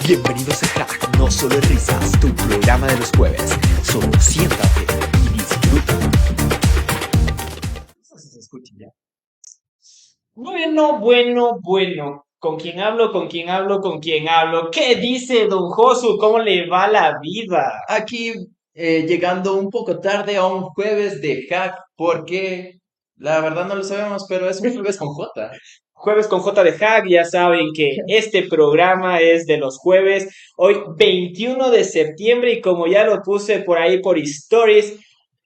Bienvenidos a Hack, no solo es risas, tu programa de los jueves. Solo siéntate y disfruta. Eso sí se escucha ya. Bueno. ¿Con quién hablo? ¿Con quién hablo? ¿Con quién hablo? ¿Qué dice Don Josu? ¿Cómo le va la vida? Aquí llegando un poco tarde a un jueves de hack, porque la verdad no lo sabemos, pero es un jueves con J. Jueves con J de Hack, ya saben que este programa es de los jueves, hoy 21 de septiembre y como ya lo puse por ahí por stories,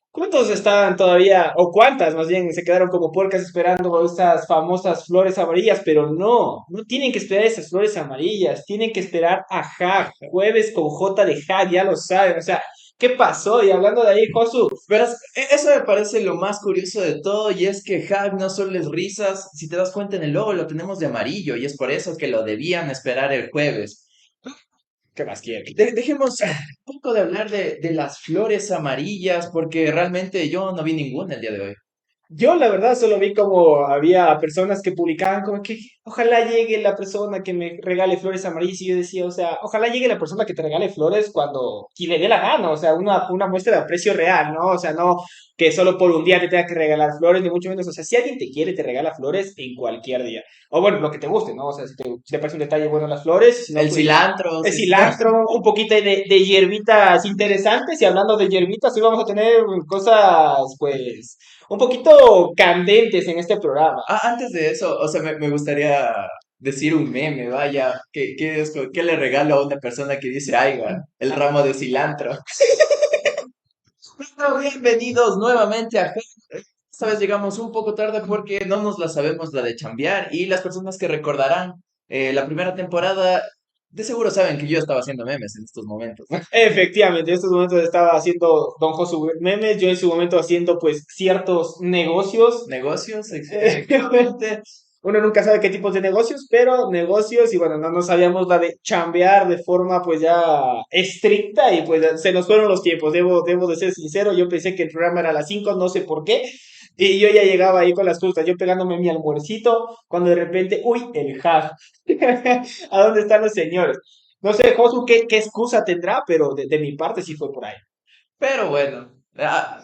¿cuántos estaban todavía, o cuántas más bien, se quedaron como puercas esperando esas famosas flores amarillas? Pero no tienen que esperar esas flores amarillas, tienen que esperar a Hack, jueves con J de Hack, ya lo saben, o sea, ¿qué pasó? Y hablando de ahí, Josu, Verás, eso me parece lo más curioso de todo, y es que hack no solo es risas, si te das cuenta en el logo lo tenemos de amarillo, y es por eso que lo debían esperar el jueves. ¿qué más quieren? Dejemos un poco de hablar de las flores amarillas, porque realmente yo no vi ninguna el día de hoy. Yo la verdad solo vi como había personas que publicaban como que ojalá llegue la persona que me regale flores amarillas y yo decía, o sea, ojalá llegue la persona que te regale flores cuando y le dé la gana, o sea, una muestra de aprecio real, ¿no? O sea, no que solo por un día te tenga que regalar flores, ni mucho menos, o sea, si alguien te quiere, te regala flores en cualquier día. O bueno, lo que te guste, ¿no? O sea, si te parece un detalle bueno las flores, si no, El pues cilantro, el sí, sí. cilantro, un poquito de hierbitas interesantes y hablando de hierbitas, hoy vamos a tener cosas, pues un poquito candentes en este programa. Antes de eso, o sea, me gustaría decir un meme, vaya, ¿qué le regalo a una persona que dice, aiga, el ramo de cilantro? Bueno, bienvenidos nuevamente a Hack. Esta vez llegamos un poco tarde porque no nos la sabemos la de chambear, y las personas que recordarán la primera temporada de seguro saben que yo estaba haciendo memes en estos momentos. Efectivamente, en estos momentos estaba haciendo Don Josu memes, yo en su momento haciendo pues ciertos negocios. Negocios, Eh, efectivamente. Uno nunca sabe qué tipos de negocios, pero negocios y bueno, no sabíamos la de chambear de forma pues ya estricta y pues se nos fueron los tiempos, debo de ser sincero, yo pensé que el programa era a las 5 no sé por qué, y yo ya llegaba ahí con las justas, yo pegándome mi almuercito, cuando de repente, uy, el hack, ¿a dónde están los señores? No sé, Josu, qué excusa tendrá, pero de mi parte sí fue por ahí. Pero bueno,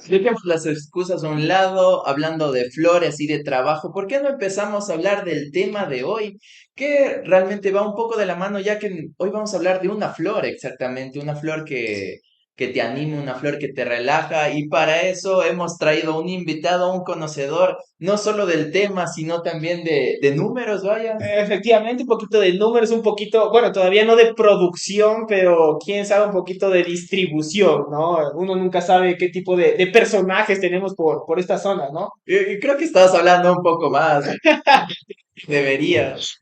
dejemos las excusas a un lado, hablando de flores y de trabajo. ¿Por qué no empezamos a hablar del tema de hoy? Que realmente va un poco de la mano, ya que hoy vamos a hablar de una flor, exactamente, una flor que te anima, una flor que te relaja. Y para eso hemos traído un invitado, un conocedor, no solo del tema, sino también de números, vaya. Efectivamente, un poquito de números, un poquito, bueno, todavía no de producción, pero quién sabe un poquito de distribución, ¿no? Uno nunca sabe qué tipo de personajes tenemos por esta zona, ¿no? Y creo que estabas hablando un poco más, deberías.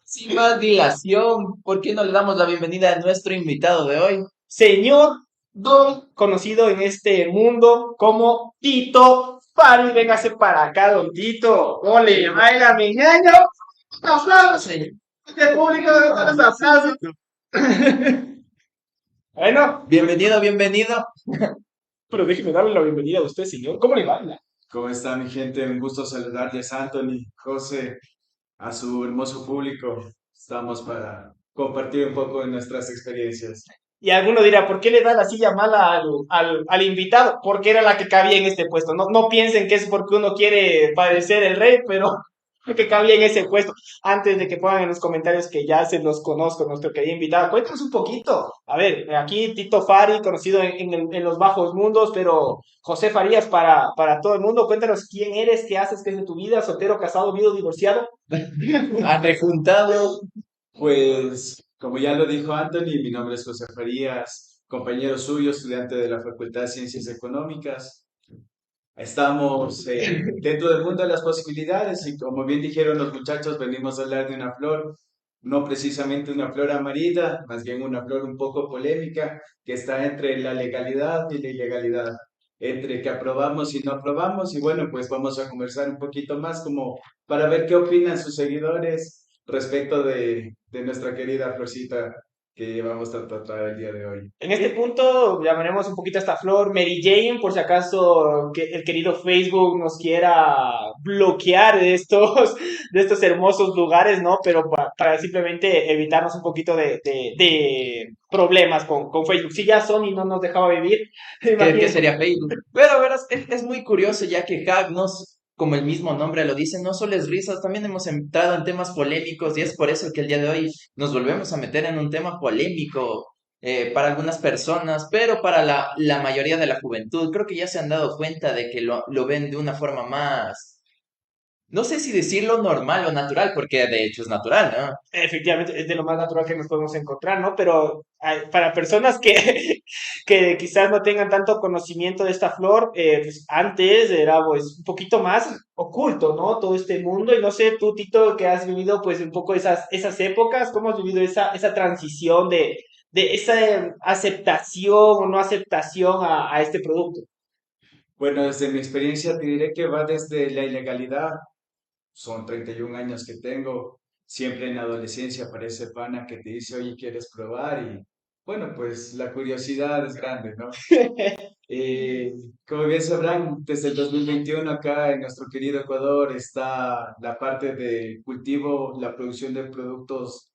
Sin más dilación, ¿por qué no le damos la bienvenida a nuestro invitado de hoy? Señor Don, conocido en este mundo como Tito Fari, véngase para acá, Don Tito. Ole, baila mi ñaño. Aplausos. Este público de los aplausos. Bueno, Bienvenido, bienvenido. pero déjeme darle la bienvenida a usted, señor. ¿Cómo le baila? ¿Cómo está mi gente? Un gusto saludarles, Anthony, José, a su hermoso público. Estamos para compartir un poco de nuestras experiencias. Y alguno dirá, ¿por qué le da la silla mala al invitado? Porque era la que cabía en este puesto. No piensen que es porque uno quiere parecer el rey, pero que cabía en ese puesto. Antes de que pongan en los comentarios que ya se los conozco, nuestro querido invitado, cuéntanos un poquito. A ver, aquí Tito Fari, conocido en los bajos mundos, pero José Farías para todo el mundo. Cuéntanos quién eres, qué haces, qué es de tu vida, soltero, casado, viudo, divorciado. Han rejuntado. Pues, como ya lo dijo Anthony, mi nombre es José Farías, compañero suyo, estudiante de la Facultad de Ciencias Económicas. Estamos dentro del mundo de las posibilidades y como bien dijeron los muchachos, venimos a hablar de una flor, no precisamente una flor amarilla, más bien una flor un poco polémica que está entre la legalidad y la ilegalidad, entre que aprobamos y no aprobamos. Y bueno, pues vamos a conversar un poquito más como para ver qué opinan sus seguidores respecto de nuestra querida florcita que vamos a tratar el día de hoy. En este punto llamaremos un poquito a esta flor Mary Jane, por si acaso que el querido Facebook nos quiera bloquear de estos hermosos lugares, ¿no? Pero para simplemente evitarnos un poquito de problemas con Facebook. Si ya Sony no nos dejaba vivir, ¿Qué imagínate. sería Facebook? Pero verás, es muy curioso ya que Hack nos, como el mismo nombre lo dice, no solo es risas, también hemos entrado en temas polémicos y es por eso que el día de hoy nos volvemos a meter en un tema polémico para algunas personas, pero para la mayoría de la juventud, creo que ya se han dado cuenta de que lo ven de una forma más, no sé si decirlo normal o natural, porque de hecho es natural, ¿no? Efectivamente, es de lo más natural que nos podemos encontrar, ¿no? Pero para personas que quizás no tengan tanto conocimiento de esta flor, pues antes era pues un poquito más oculto, ¿no? Todo este mundo. Y no sé, tú, Tito, que has vivido pues un poco esas épocas, ¿cómo has vivido esa transición de esa aceptación o no aceptación a este producto? Bueno, desde mi experiencia te diré que va desde la ilegalidad, son 31 años que tengo, siempre en la adolescencia aparece pana que te dice, oye, ¿quieres probar? Y bueno, pues la curiosidad es grande, ¿no? Eh, Como bien sabrán, desde el 2021 acá en nuestro querido Ecuador está la parte de cultivo, la producción de productos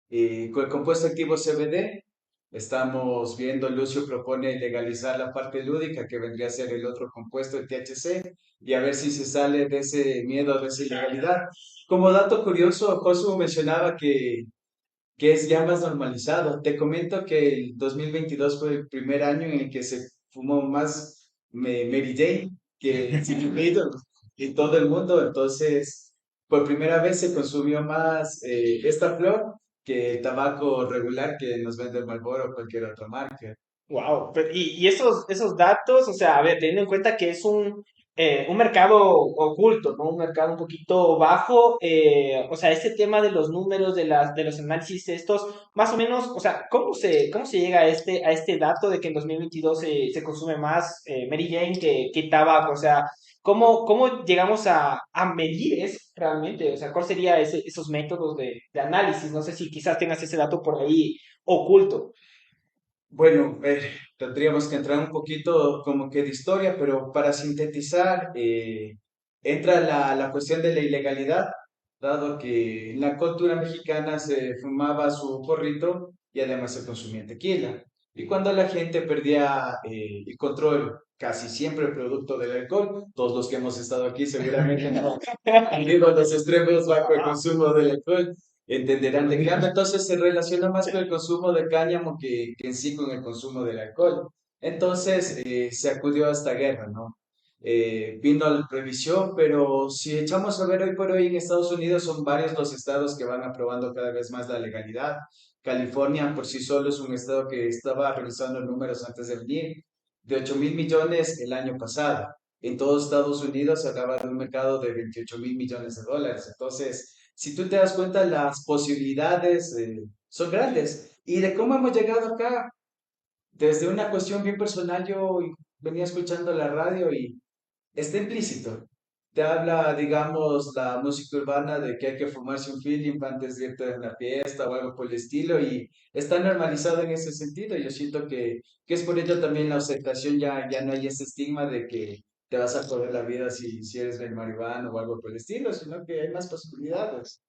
con el compuesto activo CBD. Estamos viendo, Lucio propone legalizar la parte lúdica, que vendría a ser el otro compuesto, el THC, y a ver si se sale de ese miedo, de esa ilegalidad. Como dato curioso, Josu mencionaba que es ya más normalizado. Te comento que el 2022 fue el primer año en el que se fumó más Mary Jane que cigarrillo en todo el mundo. Entonces, por primera vez se consumió más esta flor que el tabaco regular que nos vende el Marlboro o cualquier otra marca. Wow, y esos datos, o sea, a ver, teniendo en cuenta que es un mercado oculto, ¿no? Un mercado un poquito bajo, o sea, ese tema de los números, de los análisis estos, más o menos, o sea, cómo se llega a este dato de que en 2022 se consume más Mary Jane que tabaco? O sea, cómo llegamos a medir eso realmente? O sea, ¿cuál sería esos métodos de análisis? No sé si quizás tengas ese dato por ahí oculto. Bueno, tendríamos que entrar un poquito como que de historia, pero para sintetizar, entra la cuestión de la ilegalidad, dado que en la cultura mexicana se fumaba su porrito y además se consumía tequila. Y cuando la gente perdía el control, casi siempre producto del alcohol, todos los que hemos estado aquí seguramente no han ido a los extremos bajo el consumo del alcohol, entenderán de claro, entonces se relaciona más con el consumo de cáñamo que en sí con el consumo del alcohol. Entonces se acudió a esta guerra, ¿no? Vino la prohibición, pero si echamos a ver hoy por hoy en Estados Unidos son varios los estados que van aprobando cada vez más la legalidad. California por sí solo es un estado que estaba revisando números antes de venir, de 8.000 millones el año pasado. En todos Estados Unidos se hablaba de un mercado de 28.000 millones de dólares. Entonces, si tú te das cuenta, las posibilidades son grandes. Y de cómo hemos llegado acá, desde una cuestión bien personal, yo venía escuchando la radio y está implícito. Te habla, digamos, la música urbana de que hay que fumarse un feeling antes de irte a una fiesta o algo por el estilo y está normalizado en ese sentido. Yo siento que es por ello también la aceptación, ya no hay ese estigma de que te vas a joder la vida si eres del marihuana o algo por el estilo, sino que hay más posibilidades.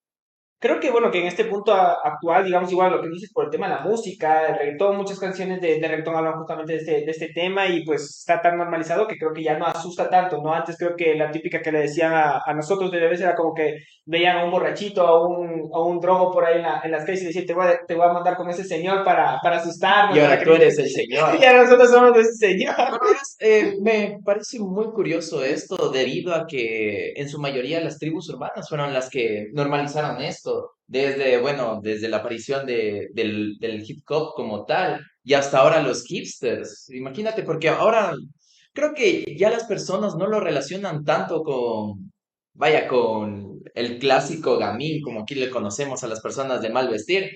Creo que, bueno, que en este punto actual, digamos, igual lo que dices por el tema de la música, el reggaetón, muchas canciones de reggaetón hablan justamente de este tema y pues está tan normalizado que creo que ya no asusta tanto, ¿no? Antes creo que la típica que le decían a nosotros de bebés era como que veían a un borrachito, a un drogo por ahí en las calles y decían, te voy a mandar con ese señor para asustarnos, Y para ahora que tú no eres te-". el señor. Y ahora nosotros somos ese señor. Pero verás, me parece muy curioso esto debido a que en su mayoría las tribus urbanas fueron las que normalizaron esto, desde, bueno, desde la aparición del hip hop como tal y hasta ahora los hipsters. Imagínate, porque ahora creo que ya las personas no lo relacionan tanto con, vaya, con el clásico gamín, como aquí le conocemos a las personas de mal vestir,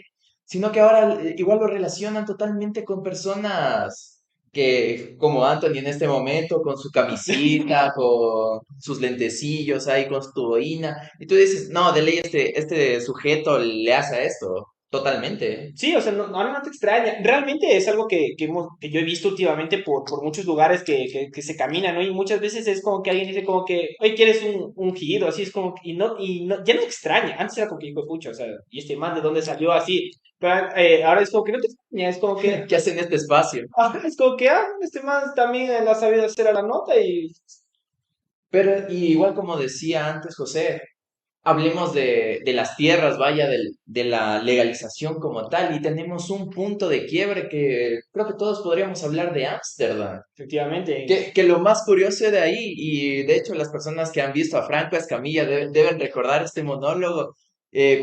sino que ahora igual lo relacionan totalmente con personas que como Anthony en este momento, con su camisita, con sus lentecillos ahí, con su boina, y tú dices, no, de ley este sujeto le hace a esto. Totalmente, ¿eh? Sí, o sea, ahora no te extraña. Realmente es algo que yo he visto últimamente por muchos lugares que se camina, ¿no? Y muchas veces es como que alguien dice como que, oye, ¿quieres un giro? Así es como que, y no, ya no extraña. Antes era como que, hijo de pucha, o sea, ¿y este man de dónde salió así? Pero ahora es como que no te extraña, es como que, ¿Qué hacen en este espacio? ajá, es como que, este man también la ha sabido hacer a la nota y Pero y igual como decía antes José, hablemos de las tierras, vaya, de la legalización como tal, y tenemos un punto de quiebre que creo que todos podríamos hablar de Ámsterdam. efectivamente, Que lo más curioso de ahí, y de hecho las personas que han visto a Franco Escamilla deben recordar este monólogo,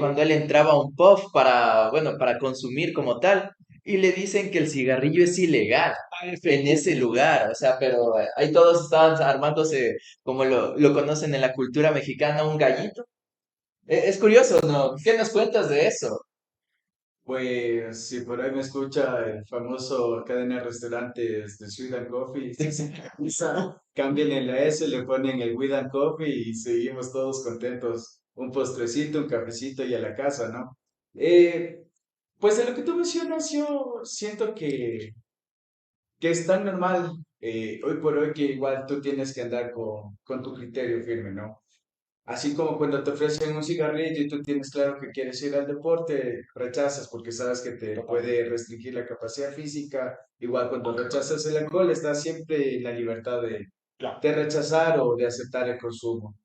cuando él entraba a un pub para, bueno, para consumir como tal, y le dicen que el cigarrillo es ilegal en ese lugar, o sea, pero ahí todos estaban armándose, como lo conocen en la cultura mexicana, un gallito. Es curioso, ¿no? ¿Qué nos cuentas de eso? Pues si por ahí me escucha el famoso cadena de restaurantes de Sweet and Coffee, cambian en la S, le ponen el Weed and Coffee y seguimos todos contentos. Un postrecito, un cafecito y a la casa, ¿no? Eh, pues de lo que tú mencionas, yo siento que es tan normal hoy por hoy que igual tú tienes que andar con tu criterio firme, ¿no? Así como cuando te ofrecen un cigarrillo y tú tienes claro que quieres ir al deporte, rechazas porque sabes que te puede restringir la capacidad física. Igual cuando rechazas el alcohol, estás siempre en la libertad claro. de rechazar o de aceptar el consumo.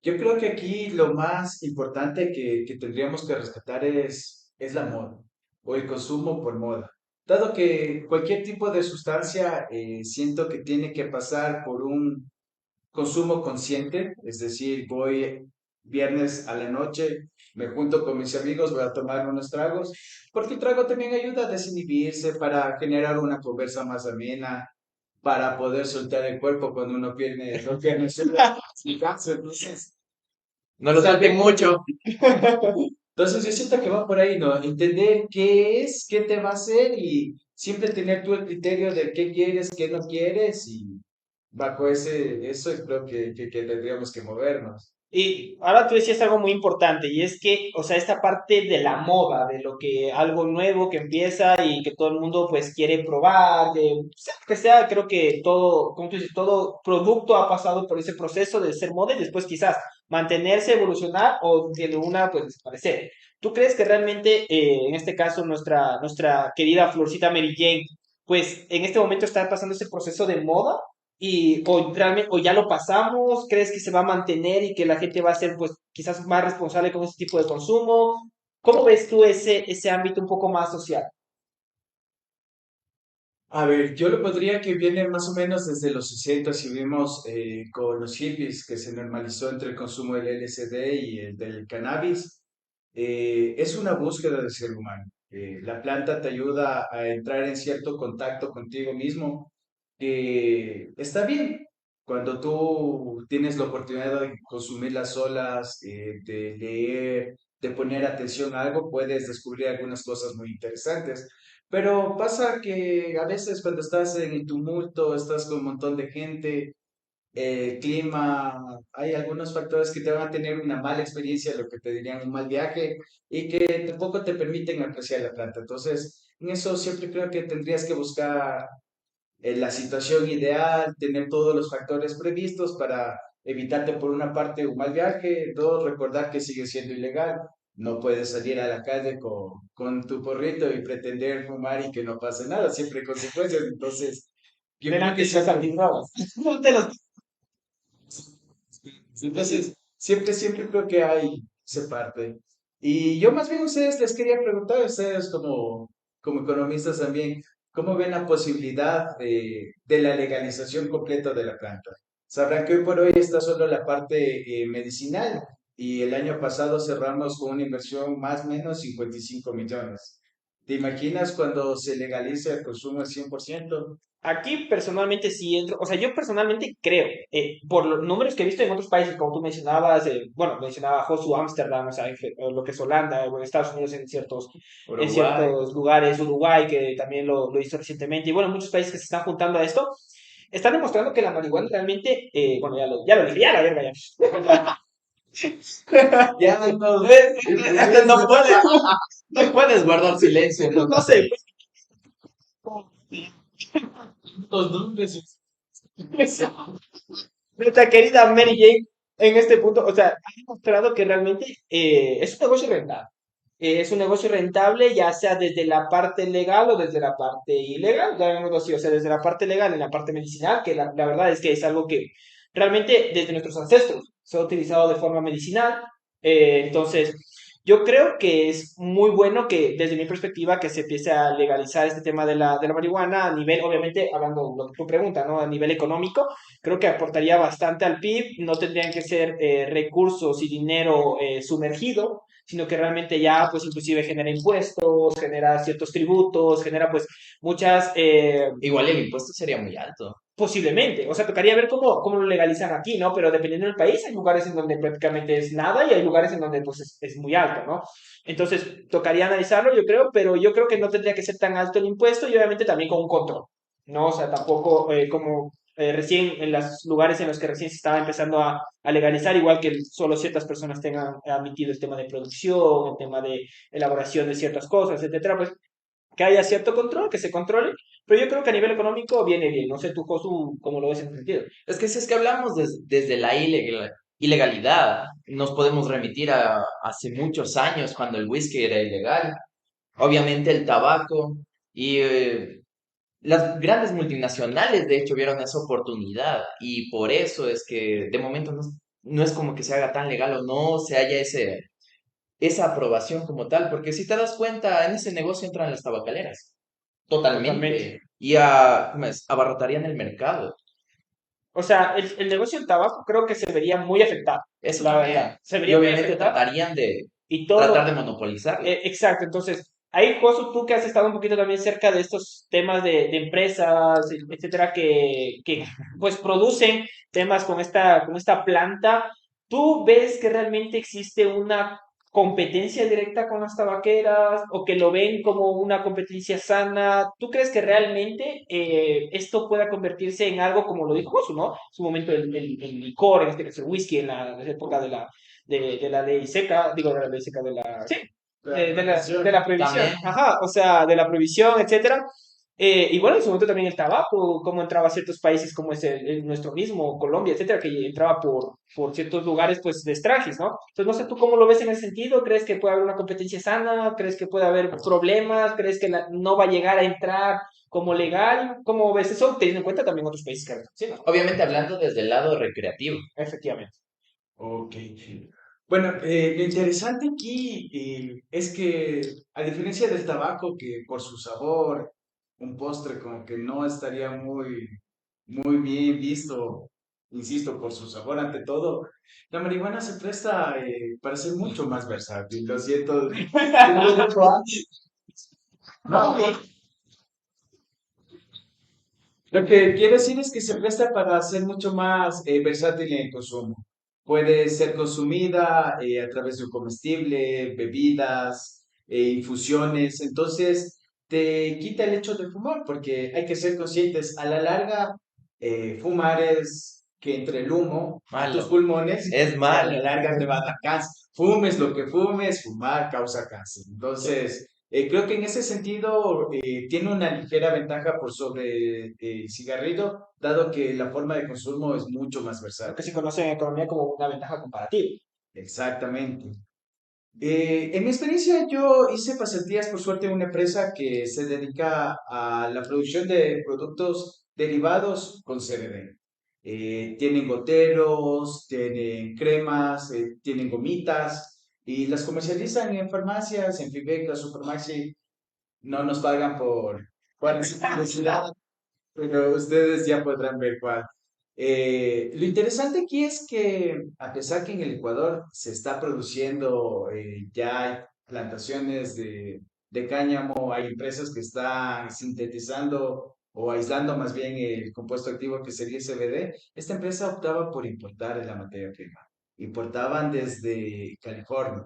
Yo creo que aquí lo más importante que tendríamos que rescatar es la moda o el consumo por moda. Dado que cualquier tipo de sustancia siento que tiene que pasar por un consumo consciente, es decir, voy viernes a la noche, me junto con mis amigos, voy a tomar unos tragos, porque el trago también ayuda a desinhibirse, para generar una conversa más amena, para poder soltar el cuerpo cuando uno pierde, no pierde el caso, entonces, No lo suelten mucho. entonces yo siento que va por ahí, ¿no? Entender qué es, qué te va a hacer y siempre tener tú el criterio de qué quieres, qué no quieres y bajo eso creo que tendríamos que movernos. Y ahora tú decías algo muy importante y es que, o sea, esta parte de la moda, de lo que algo nuevo que empieza y que todo el mundo pues quiere probar, sea lo que sea, creo que todo, como tú dices, todo producto ha pasado por ese proceso de ser moda y después quizás mantenerse, evolucionar o de una pues desaparecer. ¿Tú crees que realmente, en este caso, nuestra querida Florcita Mary Jane, pues en este momento está pasando ese proceso de moda? Y o realmente, o ya lo pasamos, ¿crees que se va a mantener y que la gente va a ser pues quizás más responsable con ese tipo de consumo? ¿Cómo ves tú ese ámbito un poco más social? A ver, yo lo podría que viene más o menos desde los 60, si vimos con los hippies, que se normalizó entre el consumo del LSD y el del cannabis. Es una búsqueda del ser humano. La planta te ayuda a entrar en cierto contacto contigo mismo, que está bien. Cuando tú tienes la oportunidad de consumir las olas, de leer, de poner atención a algo, puedes descubrir algunas cosas muy interesantes. Pero pasa que a veces cuando estás en el tumulto, estás con un montón de gente, clima, hay algunos factores que te van a tener una mala experiencia, lo que te dirían un mal viaje, y que tampoco te permiten apreciar la planta. Entonces, en eso siempre creo que tendrías que buscar la situación ideal, tener todos los factores previstos para evitarte por una parte un mal viaje, dos, recordar que sigue siendo ilegal. No puedes salir a la calle con tu porrito y pretender fumar y que no pase nada, siempre hay consecuencias. Entonces, yo creo Delante que de las siempre, antidrogas. No te los- entonces, siempre creo que hay esa parte. Y yo más bien a ustedes les quería preguntar, a ustedes como economistas también, ¿cómo ven la posibilidad de la legalización completa de la planta? Sabrán que hoy por hoy está solo la parte medicinal y el año pasado cerramos con una inversión más o menos 55 millones. ¿Te imaginas cuando se legalice el consumo al 100%? Aquí personalmente sí entro, o sea, yo personalmente creo, por los números que he visto en otros países, como tú mencionabas, bueno, mencionaba Josu Ámsterdam, o sea, lo que es Holanda, o en Estados Unidos en Uruguay. ciertos lugares, Uruguay, que también lo hizo recientemente, y bueno, muchos países que se están juntando a esto, están demostrando que la marihuana realmente, bueno, ya lo dije, ya la verga, ya. Ya no, No puedes, no puedes guardar silencio, ¿no? No sé, los nombres. nuestra querida Mary Jane en este punto, o sea, ha demostrado que realmente es un negocio rentable. Es un negocio rentable, ya sea desde la parte legal o desde la parte ilegal, llamémoslo así, o sea, desde la parte legal en la parte medicinal, que la verdad es que es algo que realmente desde nuestros ancestros se ha utilizado de forma medicinal. Entonces, yo creo que es muy bueno que, desde mi perspectiva, que se empiece a legalizar este tema de la marihuana a nivel, obviamente, hablando de lo que tú preguntas, ¿no? A nivel económico, creo que aportaría bastante al PIB, no tendrían que ser recursos y dinero sumergido, sino que realmente ya pues inclusive genera impuestos, genera ciertos tributos, genera pues muchas, Igual el impuesto sería muy alto. posiblemente, o sea, tocaría ver cómo lo legalizan aquí, ¿no? Pero dependiendo del país, hay lugares en donde prácticamente es nada y hay lugares en donde pues es muy alto, ¿no? Entonces, tocaría analizarlo, yo creo, pero yo creo que no tendría que ser tan alto el impuesto y obviamente también con un control, ¿no? O sea, tampoco como recién en los lugares en los que recién se estaba empezando a legalizar, igual que solo ciertas personas tengan admitido el tema de producción, el tema de elaboración de ciertas cosas, etcétera, pues que haya cierto control, que se controle, pero yo creo que a nivel económico viene bien. No sé tú, Josu, cómo lo ves en ese sentido. Es que si es que hablamos desde la ilegalidad, nos podemos remitir a hace muchos años cuando el whisky era ilegal, obviamente el tabaco y las grandes multinacionales de hecho vieron esa oportunidad y por eso es que de momento no es como que se haga tan legal o no se haya esa aprobación como tal, porque si te das cuenta, en ese negocio entran las tabacaleras, Totalmente. totalmente, y ¿cómo es? Abarrotarían el mercado, O sea, el negocio del tabaco creo que se vería muy afectado, eso la verdad. también. Se Y vería muy obviamente afectado tratarían de y tratar todo. de monopolizarlo. Exacto, entonces, ahí, Josu, tú que has estado un poquito también cerca de estos temas de empresas, etcétera, que pues producen temas con esta planta, ¿tú ves que realmente existe una competencia directa con las tabaqueras o que lo ven como una competencia sana? ¿Tú crees que realmente esto pueda convertirse en algo como lo dijo Josu, ¿no? En su momento el licor, en este caso el whisky, en la época de la ley seca, digo, de la ley seca, de la, sí, de la prohibición, También, ajá, o sea, de la prohibición, etcétera. Y bueno, en su momento también el tabaco, cómo entraba a ciertos países como es nuestro mismo, Colombia, etcétera, que entraba por ciertos lugares, pues, de extranjis, ¿no? Entonces, no sé tú cómo lo ves en ese sentido, ¿crees que puede haber una competencia sana? ¿Crees que puede haber problemas? ¿Crees que no va a llegar a entrar como legal? ¿Cómo ves eso? Teniendo en cuenta también otros países que sí, ¿no? obviamente hablando desde el lado recreativo. Efectivamente. Ok. Bueno, lo interesante aquí es que, a diferencia del tabaco, que por su sabor, un postre como que no estaría muy bien visto, insisto, por su sabor ante todo, la marihuana se presta para ser mucho más versátil. Lo siento. No, lo que quiero decir es que se presta para ser mucho más versátil en el consumo. Puede ser consumida a través de un comestible, bebidas, infusiones. Entonces, te quita el hecho de fumar, porque hay que ser conscientes. A la larga, fumar es que entre el humo a tus Malo, pulmones es y a la malo. larga te va a dar cáncer. Fumes lo que fumes, fumar causa cáncer. Entonces, creo que en ese sentido tiene una ligera ventaja por sobre el cigarrillo, dado que la forma de consumo es mucho más Lo que versátil. se conoce en economía como una ventaja comparativa. Exactamente. En mi experiencia, yo hice pasantías, por suerte, en una empresa que se dedica a la producción de productos derivados con CBD. Tienen goteros, tienen cremas, tienen gomitas y las comercializan en farmacias, en Fibeca, Supermaxi. No nos pagan por esa publicidad, pero ustedes ya podrán ver cuál. Lo interesante aquí es que, a pesar que en el Ecuador se está produciendo ya hay plantaciones de cáñamo, hay empresas que están sintetizando o aislando más bien el compuesto activo que sería el CBD, esta empresa optaba por importar la materia prima. Importaban desde California.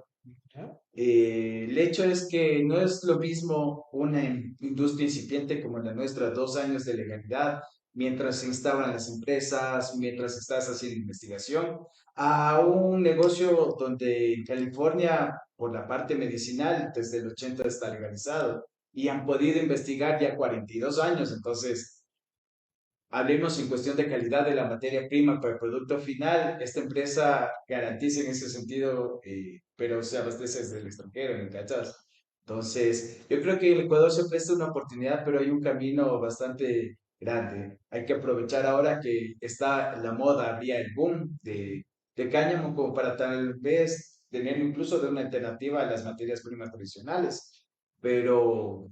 El hecho es que no es lo mismo una industria incipiente como la nuestra, 2 años de legalidad, mientras se instauran las empresas, mientras estás haciendo investigación, a un negocio donde en California, por la parte medicinal, desde el 80 está legalizado y han podido investigar ya 42 años. Entonces, hablemos en cuestión de calidad de la materia prima para el producto final. Esta empresa garantiza en ese sentido, pero se abastece desde el extranjero, ¿me cachas? Entonces, yo creo que el Ecuador se presta una oportunidad, pero hay un camino bastante grande. Hay que aprovechar ahora que está la moda, había el boom de cáñamo como para tal vez tener incluso de una alternativa a las materias primas tradicionales. Pero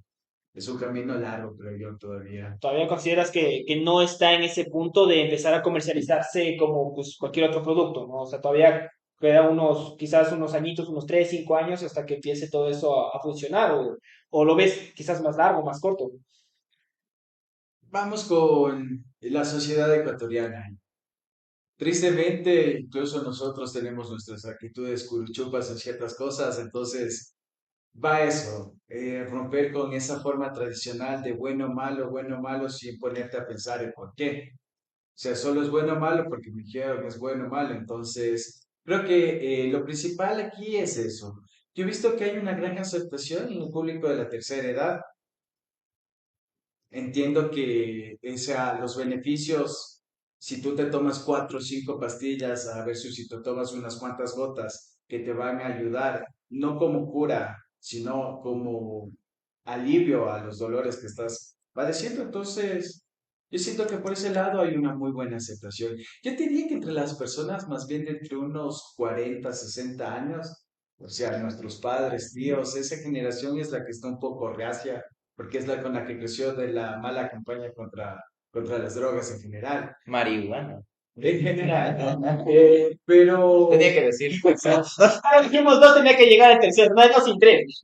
es un camino largo, creo yo, todavía. ¿Todavía consideras que no está en ese punto de empezar a comercializarse como pues, cualquier otro producto, ¿no? O sea, todavía queda quizás unos añitos, unos 3 5 años hasta que empiece todo eso a funcionar, o lo ves quizás más largo, más corto. Vamos con la sociedad ecuatoriana. Tristemente, incluso nosotros tenemos nuestras actitudes curuchupas en ciertas cosas, entonces va eso, romper con esa forma tradicional de bueno o malo, sin ponerte a pensar el por qué. O sea, solo es bueno o malo porque me dijeron que es bueno o malo. Entonces, creo que lo principal aquí es eso. Yo he visto que hay una gran aceptación en el público de la tercera edad. Entiendo que los beneficios, si tú te tomas 4 o 5 pastillas, a ver si te tomas unas cuantas gotas que te van a ayudar, no como cura, sino como alivio a los dolores que estás padeciendo. Entonces, yo siento que por ese lado hay una muy buena aceptación. Yo te diría que entre las personas más bien de entre unos 40 60 años, o sea, nuestros padres, tíos, esa generación es la que está un poco reacia, porque es la con la que creció de la mala campaña contra las drogas en general. Marihuana. En general, pero Tenía que decir. Dijimos dos, tenía que llegar al tercero, no hay dos sin tres.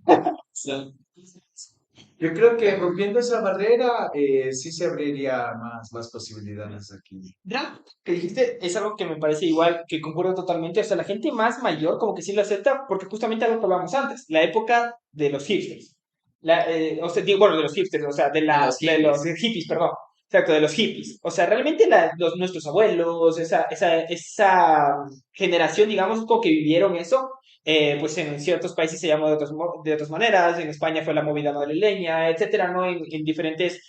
yo creo que rompiendo esa barrera, sí se abriría más posibilidades aquí. Ya, que dijiste es algo que me parece igual, que concuerdo totalmente. O sea, la gente más mayor como que sí lo acepta, porque justamente algo que hablábamos antes, la época de los hipsters. O sea, digo, bueno, de los hipsters, o sea, De los de los hippies. hippies, perdón. Exacto, de los hippies. O sea, realmente nuestros abuelos, esa generación, digamos, como que vivieron eso, pues en ciertos países se llama de otras maneras, en España fue la movida madrileña, etcétera, ¿no? En diferentes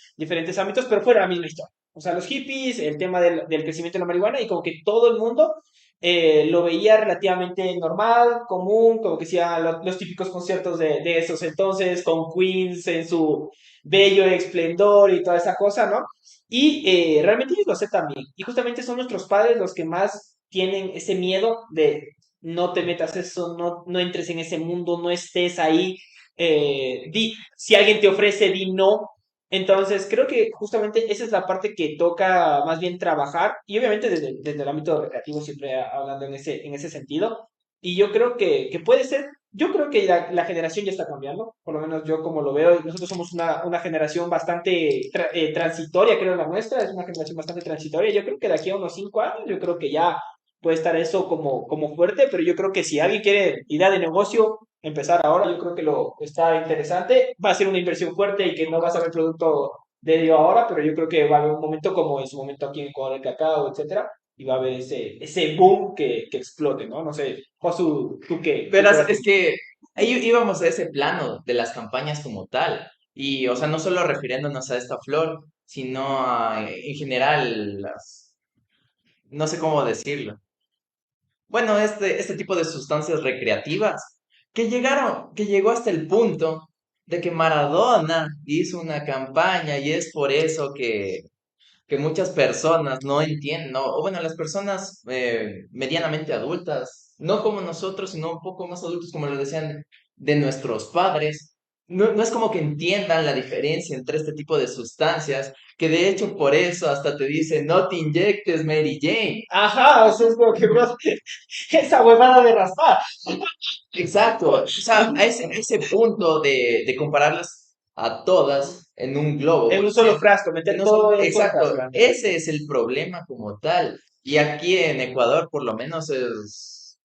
ámbitos, pero fue la misma historia. O sea, los hippies, el tema del crecimiento de la marihuana y como que todo el mundo lo veía relativamente normal, común, como que hacía los típicos conciertos de esos entonces, con Queens en su bello esplendor y toda esa cosa, ¿no? Y realmente ellos lo aceptan bien. Y justamente son nuestros padres los que más tienen ese miedo de no te metas eso, no entres en ese mundo, no estés ahí. Si alguien te ofrece, di no, entonces, creo que justamente esa es la parte que toca más bien trabajar y obviamente desde el ámbito recreativo siempre hablando en ese sentido. Y yo creo que puede ser, yo creo que la generación ya está cambiando, por lo menos yo como lo veo, nosotros somos una generación bastante transitoria, creo la nuestra, es una generación bastante transitoria. Yo creo que de aquí a unos 5 años, yo creo que ya puede estar eso como fuerte, pero yo creo que si alguien quiere idea de negocio, empezar ahora, yo creo que lo está interesante. Va a ser una inversión fuerte y que no vas a ver producto de ello ahora, pero yo creo que va a haber un momento como en su momento aquí en Ecuador el cacao, etcétera, y va a haber ese boom que explote, ¿no? No sé, Josu, ¿tú qué? Pero es que ahí íbamos a ese plano de las campañas como tal. Y, o sea, no solo refiriéndonos a esta flor, sino en general, no sé cómo decirlo. Bueno, este tipo de sustancias recreativas que llegó hasta el punto de que Maradona hizo una campaña y es por eso que muchas personas no entienden, ¿no? O bueno, las personas medianamente adultas, no como nosotros, sino un poco más adultos, como lo decían, de nuestros padres, no es como que entiendan la diferencia entre este tipo de sustancias, que de hecho por eso hasta te dicen, no te inyectes Mary Jane. Ajá, o sea, es como que bro, esa huevada de raspar. Exacto, o sea, a ese punto de compararlas a todas en un globo, En por un solo ejemplo. frasco, meter todo en un solo Exacto, frasco. ese es el problema como tal. Y aquí en Ecuador, por lo menos, es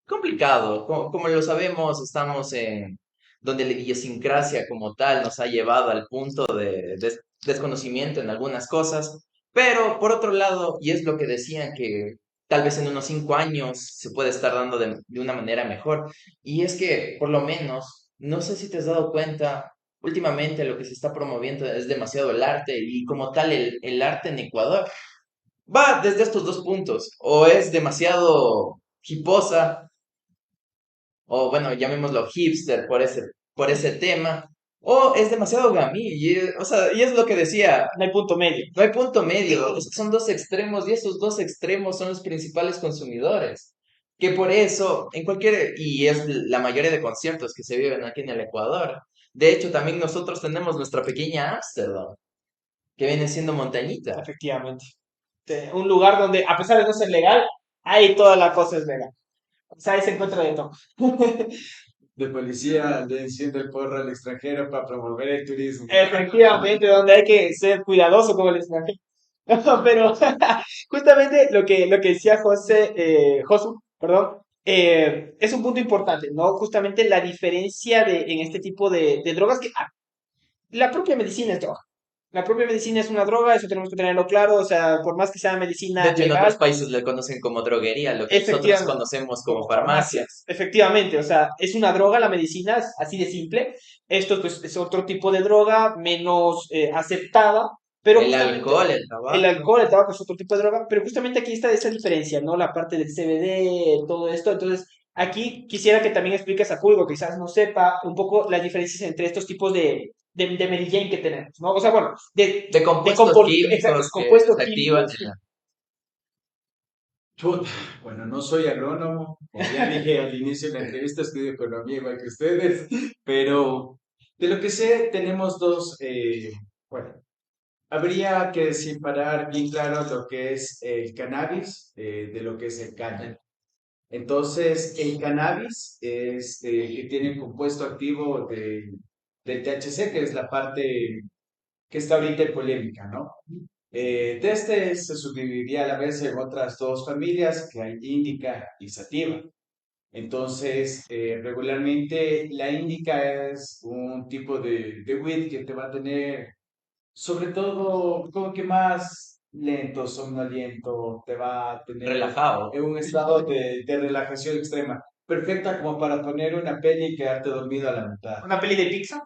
complicado. Como lo sabemos, estamos en donde la idiosincrasia como tal nos ha llevado al punto de desconocimiento en algunas cosas. Pero por otro lado, y es lo que decían que tal vez en unos 5 años se puede estar dando de una manera mejor, y es que por lo menos, no sé si te has dado cuenta, últimamente lo que se está promoviendo es demasiado el arte y como tal el arte en Ecuador va desde estos dos puntos, o es demasiado hiposa, o bueno, llamémoslo hipster por ese tema, o es demasiado gamín, o sea, y es lo que decía, No hay punto medio. no hay punto medio, son dos extremos y esos dos extremos son los principales consumidores. Que por eso, y es la mayoría de conciertos que se viven aquí en el Ecuador. De hecho, también nosotros tenemos nuestra pequeña Ámsterdam, que viene siendo montañita. Efectivamente. Un lugar donde, a pesar de no ser legal, ahí toda la cosa es legal. O sea, ahí se encuentra de todo. De policía le enciende el porro al extranjero para promover el turismo. Efectivamente, donde hay que ser cuidadoso con el extranjero. No, pero justamente lo que decía Josu, perdón, es un punto importante, ¿no? Justamente la diferencia en este tipo de drogas que la propia medicina es droga. La propia medicina es una droga, eso tenemos que tenerlo claro, o sea, por más que sea De medicina hecho, en otros legal, países le conocen como droguería, lo que nosotros efectivamente, conocemos como como farmacias. farmacias. Efectivamente, o sea, es una droga la medicina, es así de simple. Esto pues, es otro tipo de droga, menos aceptada, pero El justamente alcohol, el el tabaco. alcohol, el tabaco es otro tipo de droga, pero justamente aquí está esa diferencia, ¿no? La parte del CBD, todo esto. Entonces, aquí quisiera que también expliques a público, quizás no sepa un poco las diferencias entre estos tipos de Mary Jane que tenemos, ¿no? O sea, bueno, De compuestos exacto, químicos que compuestos se activan químicos. Chuta, bueno, no soy agrónomo, como ya dije al inicio de la entrevista, estudio economía igual que ustedes, pero de lo que sé tenemos dos, bueno, habría que separar bien claro lo que es el cannabis de lo que es el cáñamo. Entonces, el cannabis es que tiene un compuesto activo del THC, que es la parte que está ahorita en polémica, ¿no? De este se subdividiría a la vez en otras dos familias, que hay índica y sativa. Entonces, regularmente la índica es un tipo de weed que te va a tener, sobre todo, como que más lento, somnoliento, te va a tener relajado. en un estado de relajación extrema. Perfecta como para poner una peli y quedarte dormido a la mitad. Una peli de Pixar.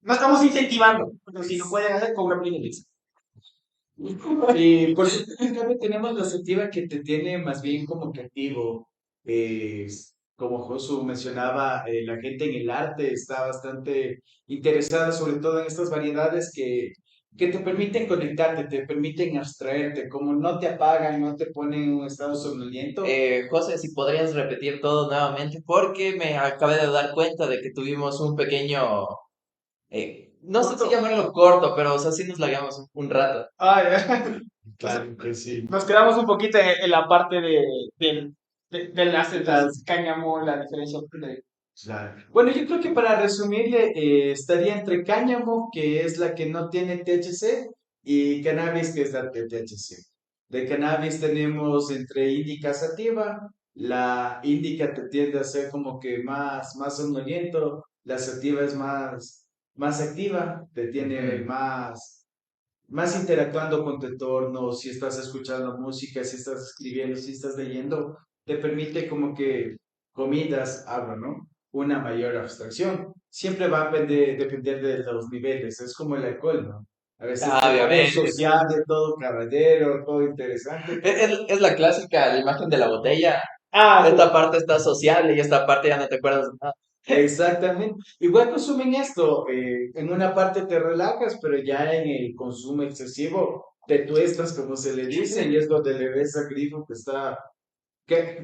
No estamos incentivando, pero si lo pueden hacer con una peli de Pixar. Y por ejemplo, en cambio tenemos la sativa que te tiene más bien como que activo. Como Josu mencionaba, la gente en el arte está bastante interesada, sobre todo en estas variedades que te permiten conectarte, te permiten abstraerte, como no te apagan, no te ponen en un estado somnoliento. José, si podrías repetir todo nuevamente, porque me acabé de dar cuenta de que tuvimos un pequeño, no sé si llamarlo corto, pero o sea, sí nos lagueamos un rato. Ah, ya. Claro que sí. Nos quedamos un poquito en la parte de las setas cáñamo, la diferencia entre... Claro. Bueno, yo creo que para resumirle, estaría entre cáñamo, que es la que no tiene THC, y cannabis, que es la de THC. De cannabis tenemos entre índica sativa. La índica te tiende a ser como que más somnoliento, la sativa es más activa, te tiene más interactuando con tu entorno, si estás escuchando música, si estás escribiendo, si estás leyendo, te permite como que comidas, hablo, ¿no? Una mayor abstracción. Siempre va a depender de los niveles, es como el alcohol, ¿no? A veces Ah, te pone obviamente. sociable, todo caballero, todo interesante. Es la clásica, la imagen de la botella. Ah, sí. Esta parte está sociable y esta parte ya no te acuerdas. Exactamente. Igual consumen esto, en una parte te relajas, pero ya en el consumo excesivo te tuestas, como se le dice, y es donde le ves a Grifo que está... ¿Qué?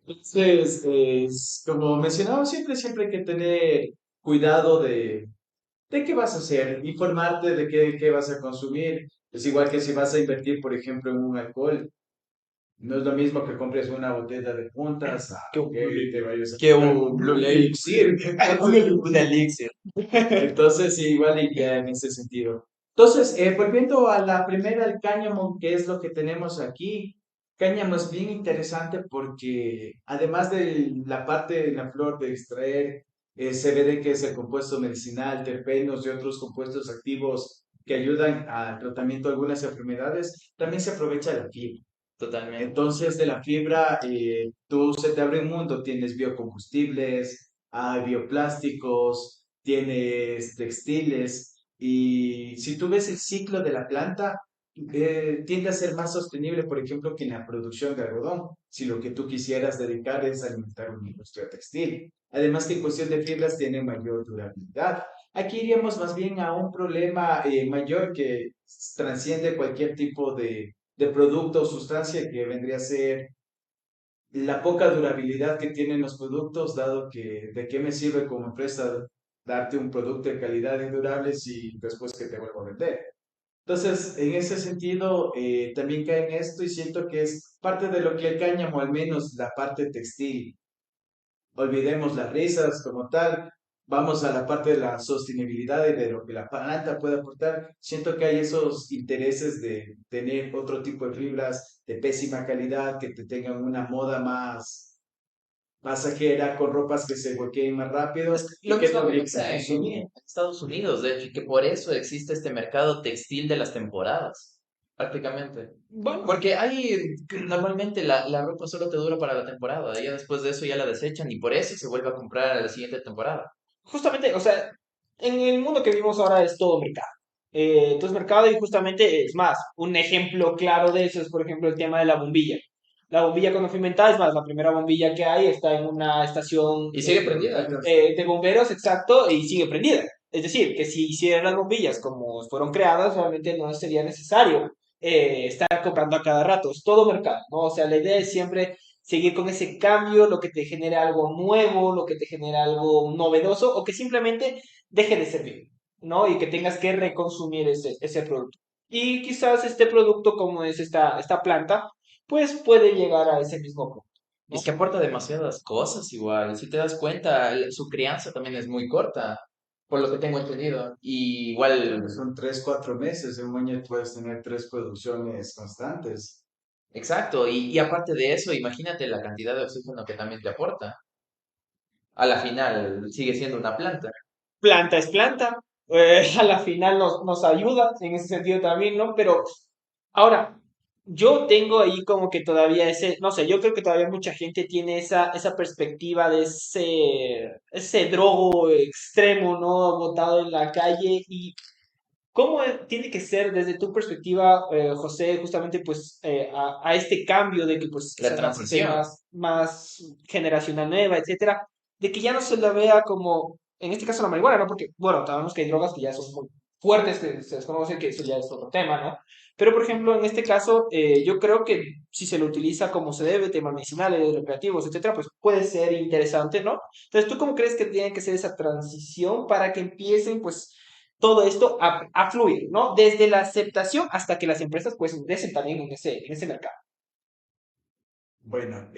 Entonces, como mencionaba, siempre hay que tener cuidado de qué vas a hacer, informarte de qué vas a consumir. Es igual que si vas a invertir, por ejemplo, en un alcohol. No es lo mismo que compres una botella de puntas a Que un, que te vayas a que comprar un un Blue Blue Label. Elixir. Un elixir. Entonces, sí, igual iría en ese sentido. Entonces, volviendo a la primera, el cáñamo, que es lo que tenemos aquí. Cáñamo es bien interesante porque además de la parte de la flor de extraer CBD, que es el compuesto medicinal, terpenos y otros compuestos activos que ayudan al tratamiento de algunas enfermedades, también se aprovecha la fibra. Totalmente. Entonces, de la fibra, tú se te abre un mundo, tienes biocombustibles, hay bioplásticos, tienes textiles, y si tú ves el ciclo de la planta, tiende a ser más sostenible, por ejemplo, que en la producción de algodón, si lo que tú quisieras dedicar es alimentar una industria textil. Además que en cuestión de fibras tiene mayor durabilidad. Aquí iríamos más bien a un problema mayor que transciende cualquier tipo de producto o sustancia que vendría a ser la poca durabilidad que tienen los productos, dado que de qué me sirve como empresa darte un producto de calidad y durable si después que te vuelvo a vender. Entonces, en ese sentido, también cae en esto y siento que es parte de lo que el cáñamo, al menos la parte textil, olvidemos las risas como tal, vamos a la parte de la sostenibilidad y de lo que la planta puede aportar. Siento que hay esos intereses de tener otro tipo de fibras de pésima calidad, que te tengan una moda más pasajera, con ropas que se volqueen más rápido Es y lo que te mismo que obliguen a pasa consumir. en Estados Unidos, de hecho, y que por eso existe este mercado textil de las temporadas, prácticamente. Bueno, Porque normalmente la ropa solo te dura para la temporada, ya después de eso ya la desechan y por eso se vuelve a comprar a la siguiente temporada. justamente, o sea, en el mundo que vivimos ahora es todo mercado. Entonces, mercado y justamente es más, un ejemplo claro de eso es, por ejemplo, el tema de la bombilla. La bombilla cuando fue inventada, es más, la primera bombilla que hay está en una estación Y sigue prendida. de bomberos, exacto, y sigue prendida. Es decir, que si hicieran las bombillas como fueron creadas, realmente no sería necesario estar comprando a cada rato. Es todo mercado, ¿no? O sea, la idea es siempre seguir con ese cambio, lo que te genere algo nuevo, lo que te genere algo novedoso, o que simplemente deje de servir, ¿no? Y que tengas que reconsumir ese producto. Y quizás este producto, como es esta planta, pues puede llegar a ese mismo punto, Y es ¿no? que aporta demasiadas cosas igual. Si te das cuenta, su crianza también es muy corta, por lo que tengo entendido. Y igual, Son 3, 4 meses, en un año puedes tener 3 producciones constantes. exacto. Y aparte de eso, imagínate la cantidad de oxígeno que también te aporta. A la final sigue siendo una planta. Planta es planta, a la final nos ayuda en ese sentido también, ¿no? Pero ahora, yo tengo ahí como que todavía ese, no sé, yo creo que todavía mucha gente tiene esa perspectiva de ese drogo extremo, ¿no? Botado en la calle. Y cómo tiene que ser desde tu perspectiva, José, justamente pues a este cambio de que pues La quizás la gente transición. más generacional nueva, etcétera, de que ya no se la vea como, en este caso la marihuana, ¿no? Porque, bueno, sabemos que hay drogas que ya son muy fuertes, que se desconoce, que eso ya es otro tema, ¿no? Pero, por ejemplo, en este caso, yo creo que si se lo utiliza como se debe, temas medicinales, recreativos, etcétera, pues puede ser interesante, ¿no? Entonces, ¿tú cómo crees que tiene que ser esa transición para que empiecen, pues, todo esto a fluir, ¿no? Desde la aceptación hasta que las empresas pues ingresen también en ese mercado. Bueno,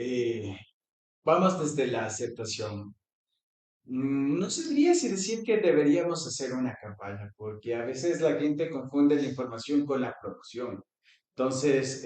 vamos desde la aceptación. No sabría si decir que deberíamos hacer una campaña, porque a veces la gente confunde la información con la promoción. Entonces,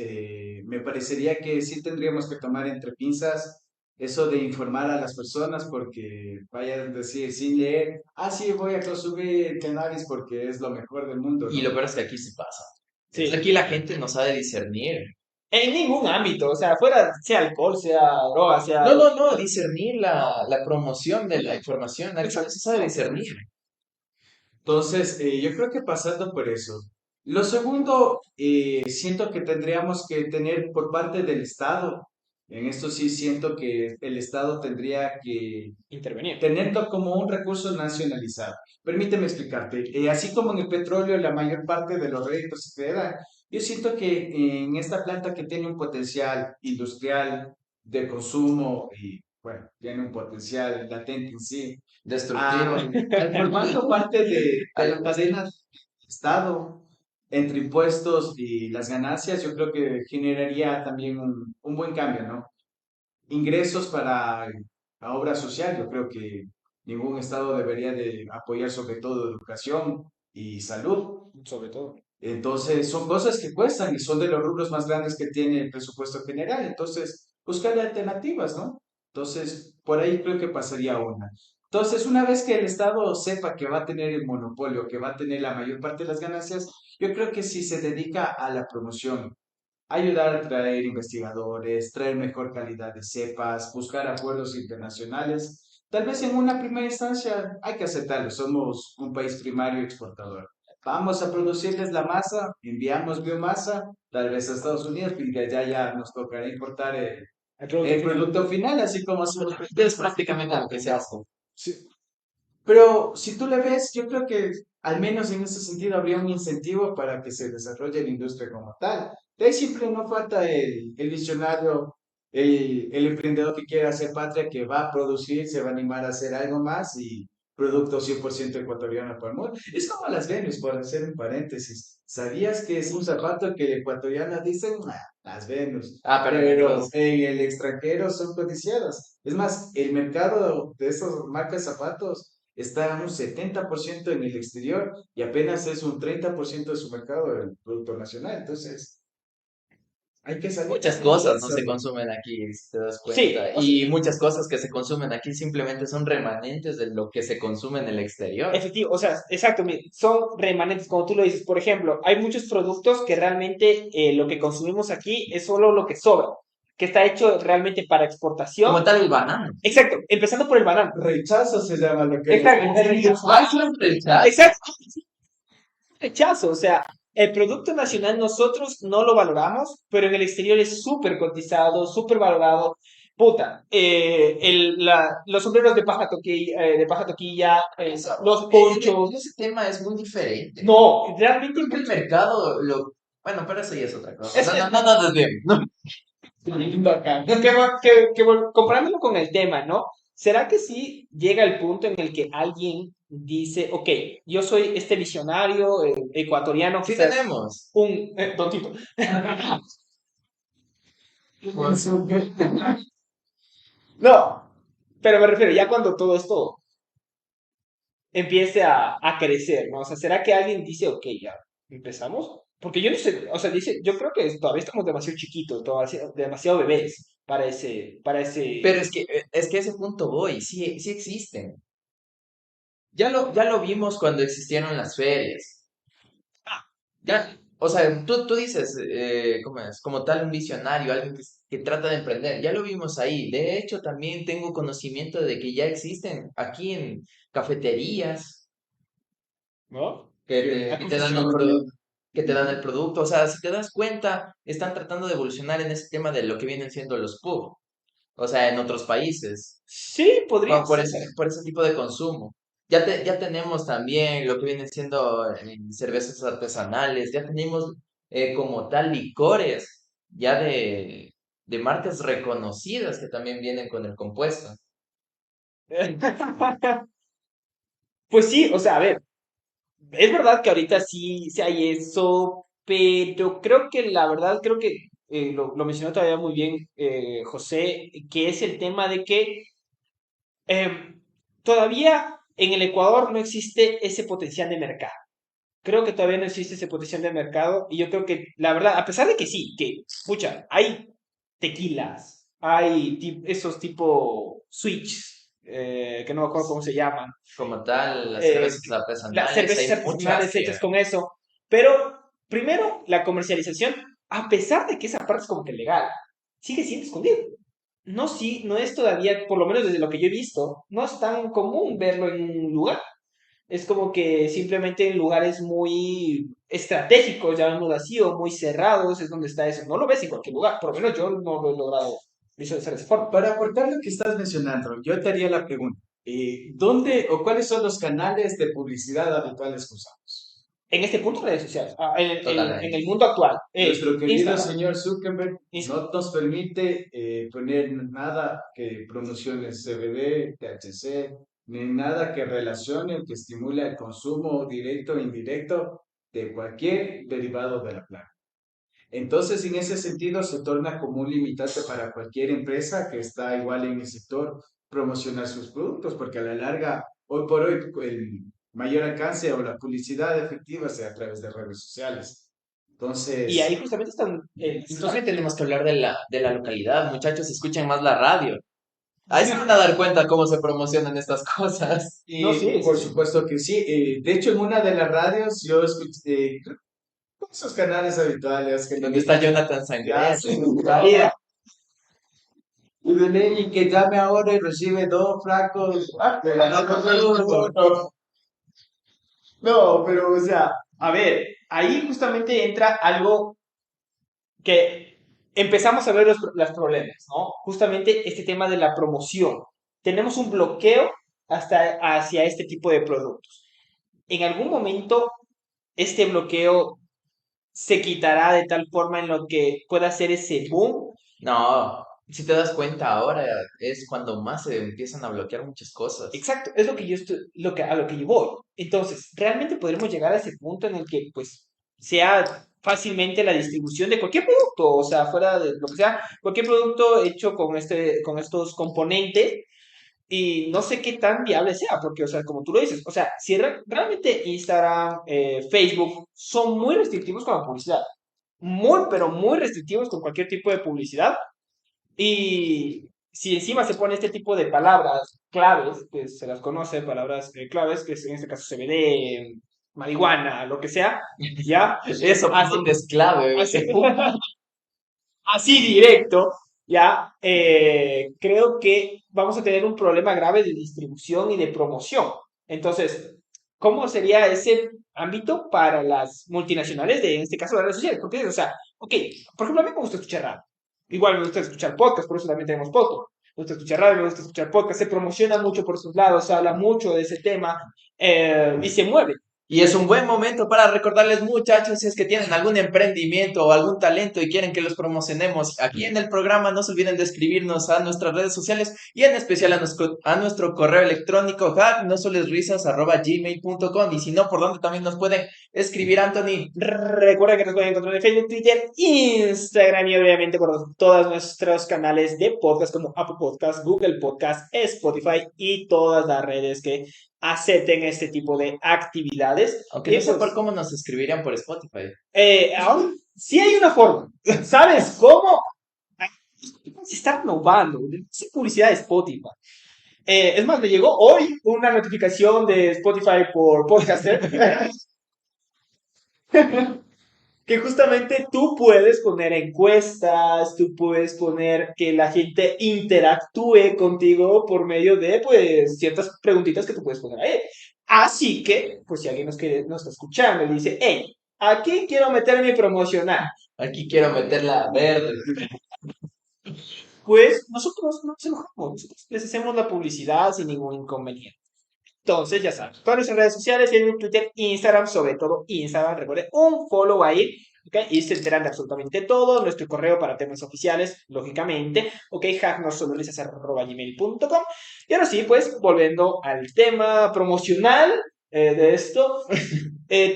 me parecería que sí tendríamos que tomar entre pinzas eso de informar a las personas, porque vayan a decir sin leer, ah, sí, voy a consumir cannabis porque es lo mejor del mundo, Y lo ¿no? peor es que aquí se pasa. Sí. Aquí la gente no sabe discernir. En ningún ámbito, o sea, fuera, sea alcohol, sea droga, sea... No, discernir la promoción de la información. Aquí no se sabe discernir. Entonces, yo creo que pasando por eso. Lo segundo, siento que tendríamos que tener por parte del Estado, en esto sí siento que el Estado tendría que Intervenir. tenerlo como un recurso nacionalizado. Permíteme explicarte. Así como en el petróleo la mayor parte de los réditos se queda, yo siento que en esta planta que tiene un potencial industrial de consumo y, bueno, tiene un potencial latente en sí, Destructivo. formando parte de la cadena del Estado, entre impuestos y las ganancias, yo creo que generaría también un buen cambio, ¿no? Ingresos para la obra social, yo creo que ningún Estado debería de apoyar sobre todo educación y salud. Sobre todo. Entonces, son cosas que cuestan y son de los rubros más grandes que tiene el presupuesto general. Entonces, buscar alternativas, ¿no? Entonces, por ahí creo que pasaría una. Entonces, una vez que el Estado sepa que va a tener el monopolio, que va a tener la mayor parte de las ganancias, yo creo que si se dedica a la promoción, ayudar a traer investigadores, traer mejor calidad de cepas, buscar acuerdos internacionales. Tal vez en una primera instancia hay que aceptarlo, somos un país primario exportador. Vamos a producirles la masa, enviamos biomasa, tal vez a Estados Unidos, y de allá ya nos tocará importar El producto el final. producto final, así como hacemos. Es prácticamente lo que se hace. Sí. Pero si tú le ves, yo creo que al menos en ese sentido habría un incentivo para que se desarrolle la industria como tal. De ahí siempre no falta el visionario, el emprendedor que quiere hacer patria, que va a producir, se va a animar a hacer algo más y producto 100% ecuatoriano para el mundo. Es como las Venus, por hacer un paréntesis. ¿Sabías que es un zapato que ecuatorianas dicen, "Ah, las Venus"? Ah, pero Pero en el extranjero son codiciadas. Es más, el mercado de esas marcas de zapatos está un 70% en el exterior y apenas es un 30% de su mercado del Producto Nacional. Entonces, hay que salir muchas también de cosas no eso. se consumen aquí, si te das Sí, cuenta. Y muchas cosas que se consumen aquí simplemente son remanentes de lo que se consume en el exterior. efectivo, o sea, exacto, son remanentes, como tú lo dices. Por ejemplo, hay muchos productos que realmente lo que consumimos aquí es solo lo que sobra, que está hecho realmente para exportación. Como tal el banano. Exacto, empezando por el banano. Rechazo se llama lo que Exacto, Ah, es un rechazo. exacto, rechazo, o sea, el producto nacional nosotros no lo valoramos, pero en el exterior es súper cotizado, súper valorado. Puta, los sombreros de paja toquilla, los ponchos. Ese tema es muy diferente. No, realmente Creo que el mercado lo... Bueno, pero eso ya es otra cosa. Es que- No, desviemos. No. comparándolo con el tema, ¿no? ¿Será que sí llega el punto en el que alguien dice, ok, yo soy este visionario ecuatoriano, Sí quizás tenemos. un tontito? No, pero me refiero, ya cuando todo esto empiece a crecer, ¿no? O sea, ¿será que alguien dice, ok, ya, empezamos? Porque yo no sé, o sea, dice, yo creo que todavía estamos demasiado chiquitos, todavía demasiado bebés Pero es que a ese punto voy. Sí, sí existen. Ya lo vimos cuando existieron las ferias. Ya, o sea, tú dices, ¿cómo es? Como tal un visionario, alguien que trata de emprender. Ya lo vimos ahí. De hecho, también tengo conocimiento de que ya existen aquí en cafeterías ¿no? que te dan que te dan el producto. O sea, si te das cuenta, están tratando de evolucionar en ese tema de lo que vienen siendo los pub. O sea, en otros países. Sí, podría ser. Por ese tipo de consumo. Ya tenemos también lo que viene siendo cervezas artesanales, ya tenemos como tal licores, ya de marcas reconocidas que también vienen con el compuesto. Pues sí, o sea, a ver, es verdad que ahorita sí hay eso, pero creo que la verdad, creo que lo mencionó todavía muy bien José, que es el tema de que todavía en el Ecuador no existe ese potencial de mercado. Creo que todavía no existe ese potencial de mercado y yo creo que, la verdad, a pesar de que sí, que, escucha, hay tequilas, hay esos tipo switch, que no me acuerdo cómo se llaman, Como tal, las eh, cervezas las artesanales, cervezas hay muchas artesanales hechas con eso, pero primero, la comercialización, a pesar de que esa parte es como que legal, sigue siendo escondido. No, sí, no es todavía, por lo menos desde lo que yo he visto, no es tan común verlo en un lugar. Es como que simplemente en lugares muy estratégicos, llamémoslo así, o muy cerrados, es donde está eso. No lo ves en cualquier lugar, por lo menos yo no lo he logrado visualizar de esa forma. Para aportar lo que estás mencionando, yo te haría la pregunta, ¿dónde o cuáles son los canales de publicidad habituales que usamos? En este punto, redes sociales, en totalmente. el mundo actual, Nuestro querido Instagram, señor Zuckerberg Insta- no nos permite poner nada que promocione CBD, THC, ni nada que relacione o que estimule el consumo directo e indirecto de cualquier derivado de la planta. Entonces, en ese sentido, se torna como un limitante para cualquier empresa que está igual en el sector promocionar sus productos, porque a la larga, hoy por hoy, el mayor alcance o la publicidad efectiva sea a través de redes sociales. y ahí Entonces, justamente están, Entonces tenemos que hablar de la localidad, muchachos, escuchen más la radio. Ahí se van a dar cuenta cómo se promocionan estas cosas. Y No, sí, por sí, sí. supuesto que sí. De hecho, en una de las radios yo escuché esos canales habituales que ¿Dónde está Jonathan ya Sangriento? se traía. Y de ley que llame ahora y recibe dos fracos. No, pero, o sea, a ver, ahí justamente entra algo que empezamos a ver los problemas, ¿no? Justamente este tema de la promoción. Tenemos un bloqueo hasta hacia este tipo de productos. En algún momento, este bloqueo se quitará de tal forma en lo que pueda hacer ese boom. No, si te das cuenta ahora es cuando más se empiezan a bloquear muchas cosas. Exacto, es lo que yo estoy, a lo que yo voy. Entonces, realmente podremos llegar a ese punto en el que, pues, sea fácilmente la distribución de cualquier producto, o sea, fuera de lo que sea, cualquier producto hecho con estos componentes, y no sé qué tan viable sea, porque, o sea, como tú lo dices, o sea, si realmente Instagram, Facebook son muy restrictivos con la publicidad, muy, pero muy restrictivos con cualquier tipo de publicidad, y si encima se pone este tipo de palabras claves, que se las conoce, palabras claves, que es en este caso CBD, marihuana, lo que sea, ya, Eso, hace, ¿dónde es clave? hace, así directo, ya, creo que vamos a tener un problema grave de distribución y de promoción. Entonces, ¿cómo sería ese ámbito para las multinacionales de, en este caso, las redes sociales? Porque, o sea, ok, por ejemplo, a mí me gusta escuchar radio. Igual me gusta escuchar podcast, por eso también tenemos podcast. Me gusta escuchar radio, me gusta escuchar podcast, se promociona mucho por sus lados, se habla mucho de ese tema y se mueve. Y es un buen momento para recordarles, muchachos, si es que tienen algún emprendimiento o algún talento y quieren que los promocionemos aquí en el programa, no se olviden de escribirnos a nuestras redes sociales y en especial a nuestro correo electrónico hacknosolesrisas@gmail.com. Y si no, ¿por dónde también nos pueden escribir, Anthony? Recuerda que nos pueden encontrar en Facebook, Twitter, Instagram y obviamente por todos nuestros canales de podcast como Apple Podcast, Google Podcast, Spotify y todas las redes que acepten este tipo de actividades. Aunque Y no sé pues, por cómo nos escribirían por Spotify. aún sí hay una forma. ¿Sabes cómo? Se está innovando. Es publicidad de Spotify. Es más, me llegó hoy una notificación de Spotify por Podcaster que justamente tú puedes poner encuestas, tú puedes poner que la gente interactúe contigo por medio de, pues, ciertas preguntitas que tú puedes poner ahí. Así que, pues, si alguien nos está escuchando y dice, hey, aquí quiero meter mi promocional, Aquí quiero meterla verde. pues nosotros no nos enojamos, nosotros les hacemos la publicidad sin ningún inconveniente. Entonces, ya saben, todas nuestras redes sociales, Facebook, Twitter, Instagram, sobre todo Instagram, recuerden un follow ahí, ¿ok? Y se enteran de absolutamente todo, nuestro correo para temas oficiales, lógicamente, ¿ok? hacknosolorisas@gmail.com. Y ahora sí, pues, volviendo al tema promocional de esto,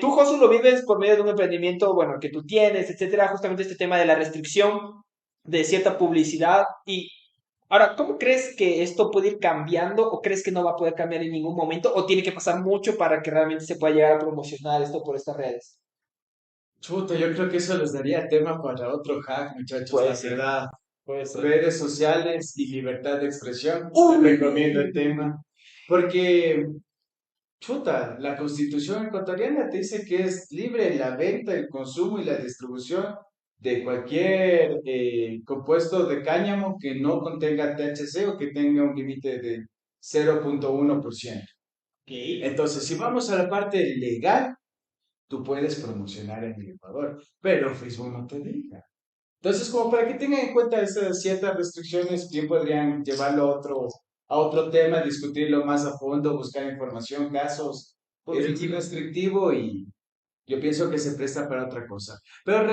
tú, Josu, lo vives por medio de un emprendimiento, bueno, que tú tienes, etcétera, justamente este tema de la restricción de cierta publicidad y ahora, ¿cómo crees que esto puede ir cambiando o crees que no va a poder cambiar en ningún momento o tiene que pasar mucho para que realmente se pueda llegar a promocionar esto por estas redes? Chuta, yo creo que eso les daría tema para otro hack, muchachos, Puede la ser, verdad. puede ser. Redes sociales y libertad de expresión. Uy. Recomiendo el tema. Porque, chuta, la Constitución ecuatoriana te dice que es libre la venta, el consumo y la distribución de cualquier compuesto de cáñamo que no contenga THC o que tenga un límite de 0,1%. Ok. Entonces, si vamos a la parte legal, tú puedes promocionar en el Ecuador, pero Facebook no te deja. Entonces, como para que tengan en cuenta esas ciertas restricciones, bien podrían llevarlo a otro tema, discutirlo más a fondo, buscar información, casos. Es muy restrictivo y yo pienso que se presta para otra cosa. Pero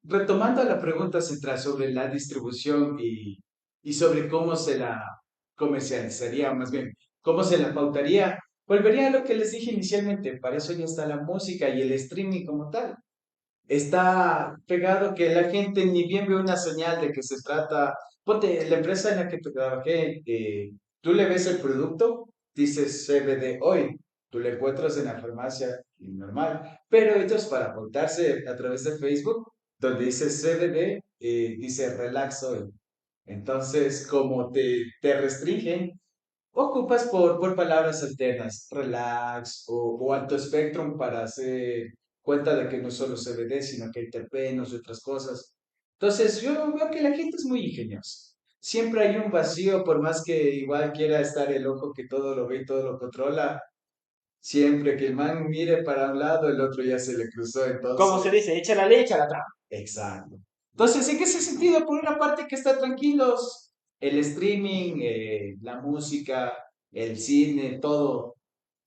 retomando la pregunta central sobre la distribución y sobre cómo se la comercializaría, o más bien, cómo se la pautaría, volvería a lo que les dije inicialmente. Para eso ya está la música y el streaming como tal. Está pegado que la gente ni bien ve una señal de que se trata. Ponte, la empresa en la que trabajé, tú le ves el producto, dices CBD hoy, tú lo encuentras en la farmacia y normal, pero ellos para apuntarse a través de Facebook, donde dice CBD, dice Relax Oil. Entonces, como te restringen, ocupas por palabras alternas, relax o alto spectrum para hacer cuenta de que no es solo CBD, sino que hay terpenos y otras cosas. Entonces, yo veo que la gente es muy ingeniosa. Siempre hay un vacío, por más que igual quiera estar el loco que todo lo ve y todo lo controla, siempre que el man mire para un lado, el otro ya se le cruzó, Como se entonces, dice, echa la ley, echa la trampa. exacto. Entonces, ¿en ese sentido? Por una parte que está tranquilos, el streaming, la música, el cine, todo,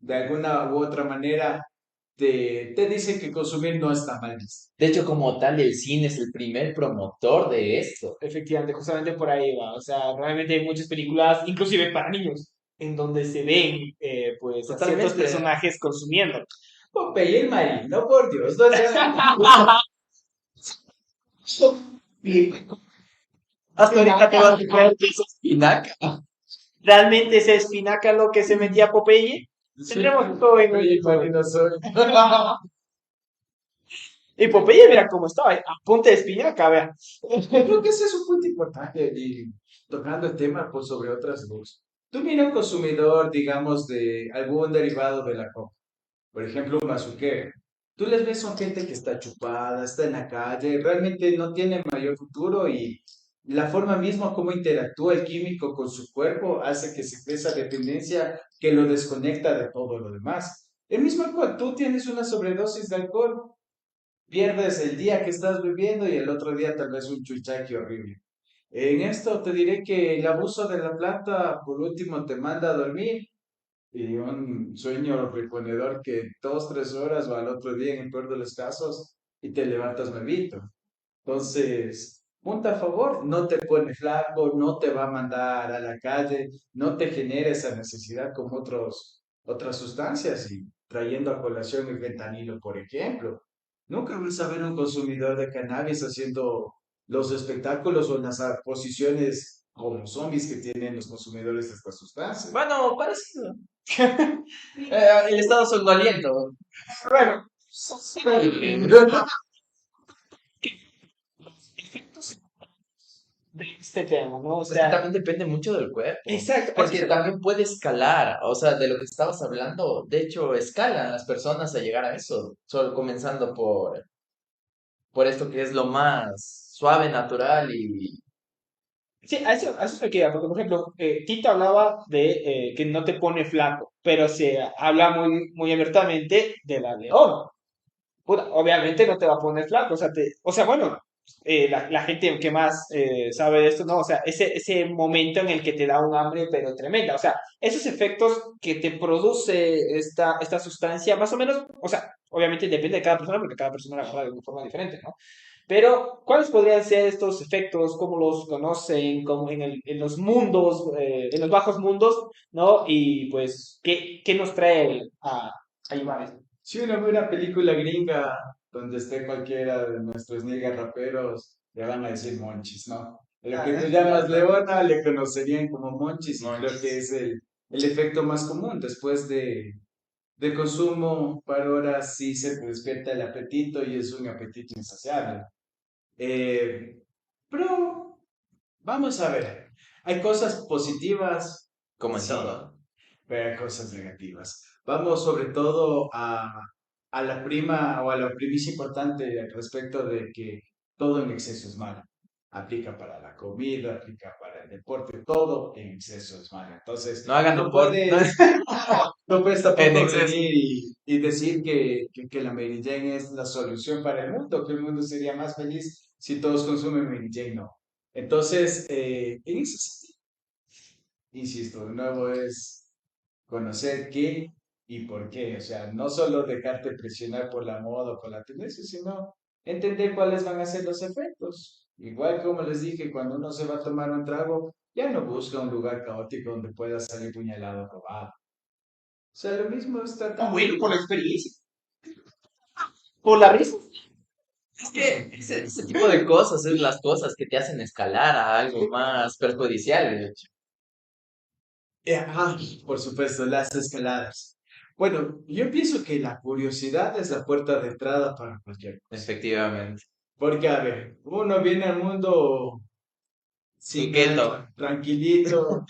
de alguna u otra manera, te dicen que consumir no está mal visto. De hecho, como tal, el cine es el primer promotor de esto. Efectivamente, justamente por ahí va. O sea, realmente hay muchas películas, inclusive para niños, en donde se ven pues a ciertos Totalmente. personajes consumiendo. Popeye el marino, por Dios, no es Hasta ahorita te vas a creer que eso es espinaca. ¿Realmente es espinaca lo que se metía Popeye? Tendremos todo en Popeye el YouTube. marino soy. Y Popeye, mira cómo estaba, a punta de espinaca, vea. Creo que ese es un punto importante y tocando el tema por sobre otras dos. Tú mira un consumidor, digamos, de algún derivado de la coca, por ejemplo, un bazuquero. Tú les ves son gente que está chupada, está en la calle, realmente no tiene mayor futuro y la forma misma como interactúa el químico con su cuerpo hace que se cree esa dependencia que lo desconecta de todo lo demás. El mismo alcohol, tú tienes una sobredosis de alcohol, pierdes el día que estás bebiendo y el otro día tal vez un chuchaqui horrible. En esto te diré que el abuso de la planta, por último, te manda a dormir y un sueño reponedor que 2, 3 horas o al otro día, en el peor de los casos, y te levantas bebito. Entonces, punto a favor, no te pone flaco, no te va a mandar a la calle, no te genera esa necesidad como otras sustancias y trayendo a colación el fentanilo, por ejemplo. Nunca vas a ver un consumidor de cannabis haciendo los espectáculos o las posiciones como zombies que tienen los consumidores de estas sustancias. Bueno, parecido. El estado somnoliento. Bueno, de este tema, ¿no? O Es que sea, también depende mucho del cuerpo. exacto, Porque también puede escalar, o sea, de lo que estabas hablando, de hecho, escalan las personas a llegar a eso, solo comenzando por esto que es lo más suave, natural y sí, a eso se queda, porque por ejemplo, Tito hablaba de que no te pone flaco, pero se habla muy abiertamente de la de oro. Puta, obviamente no te va a poner flaco, o sea, bueno, la gente que más sabe de esto, ¿no? O sea, ese momento en el que te da un hambre, pero tremenda, o sea, esos efectos que te produce esta sustancia, más o menos, o sea, obviamente depende de cada persona, porque cada persona la juega de una forma diferente, ¿no? Pero, ¿cuáles podrían ser estos efectos? ¿Cómo los conocen? ¿Cómo en los mundos, en los bajos mundos, ¿no? Y pues, ¿qué nos trae a Ibares? Si uno ve una película gringa donde esté cualquiera de nuestros niggas raperos, le van a decir monchis, ¿no? Lo que tú llamas leona le conocerían como monchis y creo que es el efecto más común. Después de consumo, par horas sí se te despierta el apetito y es un apetito insaciable. Eh, pero vamos a ver, hay cosas positivas, como en sí, todo. pero hay cosas negativas. Vamos sobre todo a la prima o a la primicia importante al respecto de que todo en exceso es malo. Aplica para la comida, aplica para el deporte, todo en exceso es malo. Entonces, No hagan no deporte puedes, no puedes en tampoco exceso. venir y decir que la Mary Jane es la solución para el mundo, que el mundo sería más feliz si todos consumen Mary Jane, no. Entonces, en ese sentido, insisto, de nuevo es conocer qué y por qué. O sea, no solo dejarte presionar por la moda o por la tendencia, sino entender cuáles van a ser los efectos. Igual como les dije, cuando uno se va a tomar un trago, ya no busca un lugar caótico donde pueda salir puñalado robado. O sea, lo mismo es Ah, tratando bueno, de... por la experiencia. Por la risa. Es que ese tipo de cosas es las cosas que te hacen escalar a algo más perjudicial, de hecho. Por supuesto, las escaladas. Bueno, yo pienso que la curiosidad es la puerta de entrada para cualquier cosa. Efectivamente. Porque, a ver, uno viene al mundo Sí, Coqueto. tranquilito,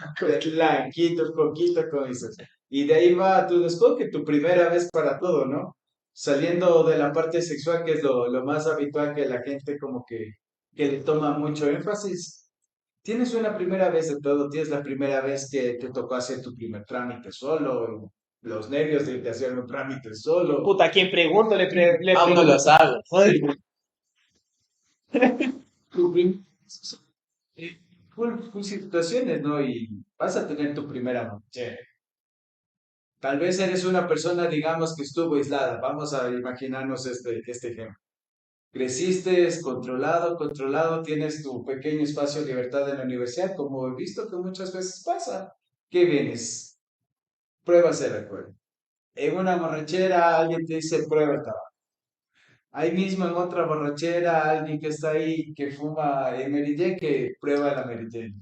blanquito, poquito con eso. Y de ahí va tu desfogue, tu primera vez para todo, ¿no? Saliendo de la parte sexual, que es lo más habitual que la gente como que le toma mucho énfasis. Tienes una primera vez de todo, tienes la primera vez que te tocó hacer tu primer trámite solo, los nervios de hacer un trámite solo. Puta, a quien pregunto, Aún no lo sabe. Tu prim- full situaciones, ¿no? Y vas a tener tu primera noche. Tal vez eres una persona, digamos, que estuvo aislada. Vamos a imaginarnos este ejemplo. Creciste, es controlado, tienes tu pequeño espacio de libertad en la universidad, como he visto que muchas veces pasa. ¿Qué vienes? Pruebas el alcohol. En una borrachera alguien te dice prueba el tabaco. Ahí mismo en otra borrachera alguien que está ahí que fuma Mary Jane que prueba la Mary Jane.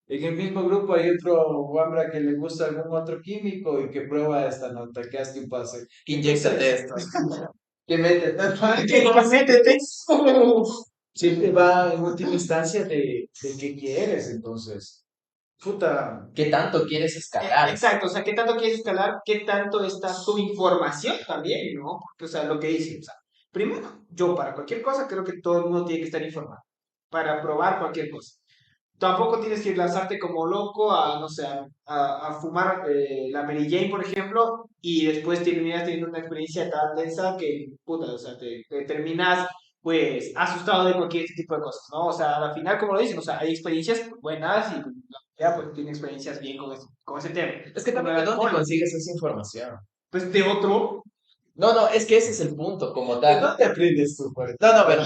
En el mismo grupo hay otro guambra que le gusta algún otro químico y que prueba esta nota, que hace un pase. Inyéctate Entonces, esto. que mete, métete. siempre va en última instancia de qué quieres, entonces. Puta, ¿Qué tanto quieres escalar? Exacto, o sea, ¿qué tanto quieres escalar? ¿Qué tanto está tu información también, ¿no? Porque, o sea, lo que dicen, o sea, primero, yo para cualquier cosa creo que todo el mundo tiene que estar informado para probar cualquier cosa. Tampoco tienes que lanzarte como loco a, no sé, a fumar la Mary Jane, por ejemplo, y después terminas teniendo una experiencia tan densa que, puta, o sea, te terminas, pues, asustado de cualquier tipo de cosas, ¿no? O sea, al final, como lo dicen, o sea, hay experiencias buenas y la mayoría, pues, tiene experiencias bien con ese tema. Es que Con también, el ¿de dónde alcohol, consigues esa información? pues, de otro. No, no, es que ese es el punto, como ¿de tal. dónde aprendes tú, por No, no, pero